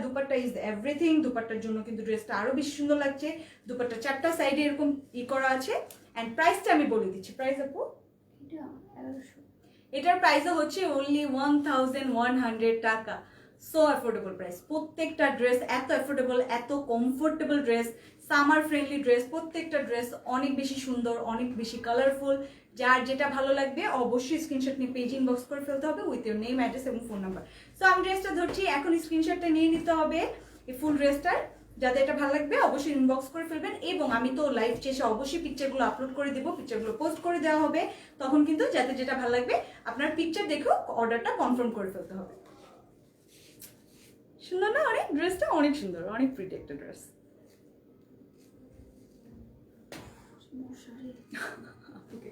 dupatta is everything. দুপাট্টার জন্য কিন্তু ড্রেসটা আরো বেশি সুন্দর লাগছে। দুপাট্টা চারটা সাইডে এরকম করা আছে। অ্যান্ড প্রাইসটা আমি বলে দিচ্ছি। প্রাইস আপু এটা 1100, এটার প্রাইসও হচ্ছে অনলি 1100 টাকা। So affordable price. প্রত্যেকটা ড্রেস এত অ্যাফোর্ডেবল, এত comfortable dress, summer friendly dress. প্রত্যেকটা ড্রেস অনেক বেশি সুন্দর, অনেক বেশি কালারফুল। যার যেটা ভালো লাগবে অবশ্যই স্ক্রিনশট নিয়ে পেজ ইনবক্স করে ফেলতে হবে উইথ ইউর নেম, অ্যাড্রেস এবং ফোন নাম্বার। সো আমি ড্রেসটা ধরছি, এখন স্ক্রিনশটটা নিয়ে নিতে হবে এই ফুল ড্রেসটার। যাদের এটা ভালো লাগবে অবশ্যই ইনবক্স করে ফেলবেন। এবং আমি তো লাইভ শেষে অবশ্যই পিকচারগুলো আপলোড করে দেবো, পিকচারগুলো পোস্ট করে দেওয়া হবে। তখন কিন্তু যাদের যেটা ভালো লাগবে আপনার পিকচার দেখেও অর্ডারটা কনফার্ম করে ফেলতে হবে। সুন্দর না অনেক? ড্রেসটা অনেক সুন্দর, অনেক প্রিটি একটা ড্রেস।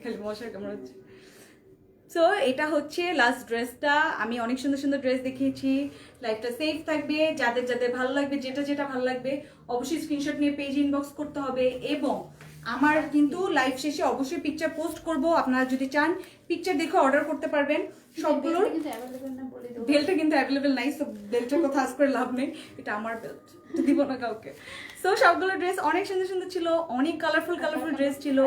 খালি মশার কামড় হচ্ছে। সো এটা হচ্ছে লাস্ট ড্রেসটা। আমি অনেক সুন্দর সুন্দর ড্রেস দেখিয়েছি। লাইফটা সেফ থাকবে, যাদের যাদের ভালো লাগবে, যেটা যেটা ভালো লাগবে অবশ্যই স্ক্রিনশট নিয়ে পেজ ইনবক্স করতে হবে। এবং আমার কিন্তু লাইভ শেষে অবশ্যই পিকচার পোস্ট করব, আপনারা যদি চান পিকচার দেখে অর্ডার করতে পারবেন। সবগুলোর বেল্টটা কিন্তু অ্যাভেলেবেল নাই, সো বেল্টের কথা আজ করে লাভ নেই, এটা আমার বেল্ট, দিব না কাউকে। সো সবগুলো ড্রেস অনেক সুন্দর সুন্দর ছিল, অনেক কালারফুল ড্রেস ছিল।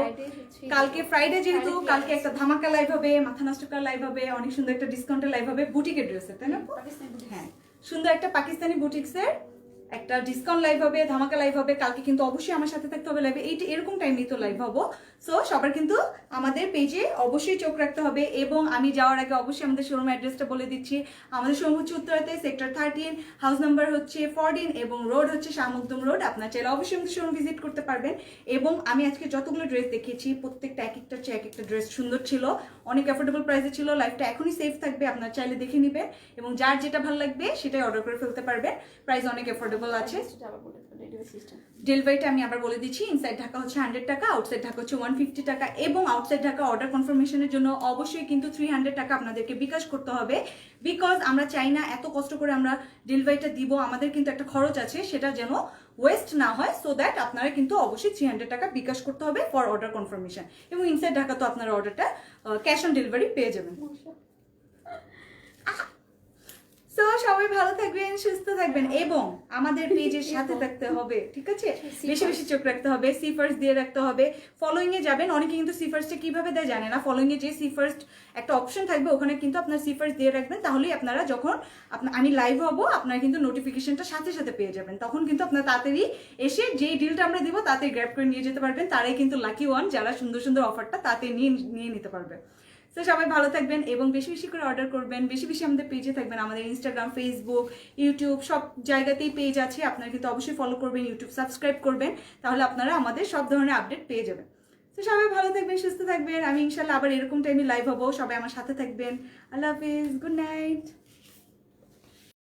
কালকে ফ্রাইডে যেহেতু, কালকে একটা ধামাকা লাইভ হবে, মাথা নষ্ট করা লাইভ হবে, অনেক সুন্দর একটা ডিসকাউন্টের লাইভ হবে বুটিকের ড্রেসের, তাই না? হ্যাঁ সুন্দর একটা পাকিস্তানি বুটিক্সের একটা ডিসকাউন্ট লাইভ হবে, ধামাকা লাইভ হবে। কালকে কিন্তু অবশ্যই আমার সাথে থাকতে হবে লাইভে, এইটা এরকম টাইমেই তো লাইভ হবো। সো সবার কিন্তু আমাদের পেজে অবশ্যই চোখ রাখতে হবে। এবং আমি যাওয়ার আগে অবশ্যই আমাদের শোরুম অ্যাড্রেসটা বলে দিচ্ছি। আমাদের শোরুম হচ্ছে উত্তরাতে, সেক্টর 13, হাউস নাম্বার হচ্ছে 14 এবং রোড হচ্ছে শাহমুকদম রোড। আপনার চাইলে অবশ্যই আমাদের শোরুম ভিজিট করতে পারবেন। এবং আমি আজকে যতগুলো ড্রেস দেখিয়েছি প্রত্যেকটা এক একটার চেয়ে এক একটা ড্রেস সুন্দর ছিল, অনেক অ্যাফোর্ডেবল প্রাইসে ছিল। লাইফটা এখনই সেফ থাকবে, আপনার চাইলে দেখে নেবেন এবং যার যেটা ভালো লাগবে সেটাই অর্ডার করে ফেলতে পারবেন। প্রাইস অনেক অ্যাফোর্ডেবল আছে। ডেলিভারিটা আমি আবার বলে দিচ্ছি, ইনসাইড ঢাকা হচ্ছে 100 টাকা, আউটসাইড ঢাকা হচ্ছে 150 টাকা। এবং আউটসাইড ঢাকা অর্ডার কনফার্মেশনের জন্য অবশ্যই কিন্তু 300 টাকা আপনাদেরকে বিকাশ করতে হবে। বিকজ আমরা চাই না এত কষ্ট করে আমরা ডেলিভারিটা দিব, আমাদের কিন্তু একটা খরচ আছে, সেটা যেন ওয়েস্ট না হয়। সো দ্যাট আপনারা কিন্তু অবশ্যই 300 টাকা বিকাশ করতে হবে ফর অর্ডার কনফার্মেশন। এবং ইনসাইড ঢাকা তো আপনারা অর্ডারটা ক্যাশ অন ডেলিভারি পেয়ে যাবেন। সো সবাই ভালো থাকবেন, সুস্থ থাকবেন এবং আমাদের পেজের সাথে থাকতে হবে, ঠিক আছে? বেশি বেশি চোখ রাখতে হবে, সি ফার্স্ট দিয়ে রাখতে হবে। ফলোইং এ যাবেন, অনেকে কিন্তু সি ফার্স্টে কিভাবে দেয় জানে না। ফলোইং এ যে সি ফার্স্ট একটা অপশন থাকবে, ওখানে কিন্তু আপনার সি ফার্স্ট দিয়ে রাখবেন, তাহলেই আপনারা যখন আমি লাইভ হব আপনারা কিন্তু নোটিফিকেশনটা সাথে সাথে পেয়ে যাবেন। তখন কিন্তু আপনার তাড়াতাড়ি এসে যেই ডিলটা আমরা দিব তাতে গ্র্যাব করে নিয়ে যেতে পারবেন। তারাই কিন্তু লাকি ওয়ান, যারা সুন্দর সুন্দর অফারটা তাতে নিয়ে নিতে পারবে। তো সবাই ভালো থাকবেন এবং বেশি বেশি করে অর্ডার করবেন, বেশি বেশি আমাদের পেজে থাকবেন। আমাদের ইনস্টাগ্রাম, ফেসবুক, ইউটিউব সব জায়গাতেই পেজ আছে, আপনারা কিন্তু অবশ্যই ফলো করবেন, ইউটিউব সাবস্ক্রাইব করবেন, তাহলে আপনারা আমাদের সব ধরনের আপডেট পেয়ে যাবেন। তো সবাই ভালো থাকবেন, সুস্থ থাকবেন। আমি ইনশাল্লাহ আবার এরকম টাইমে লাইভ হবো, সবাই আমার সাথে থাকবেন। আল্লাহ হাফিজ, গুড নাইট।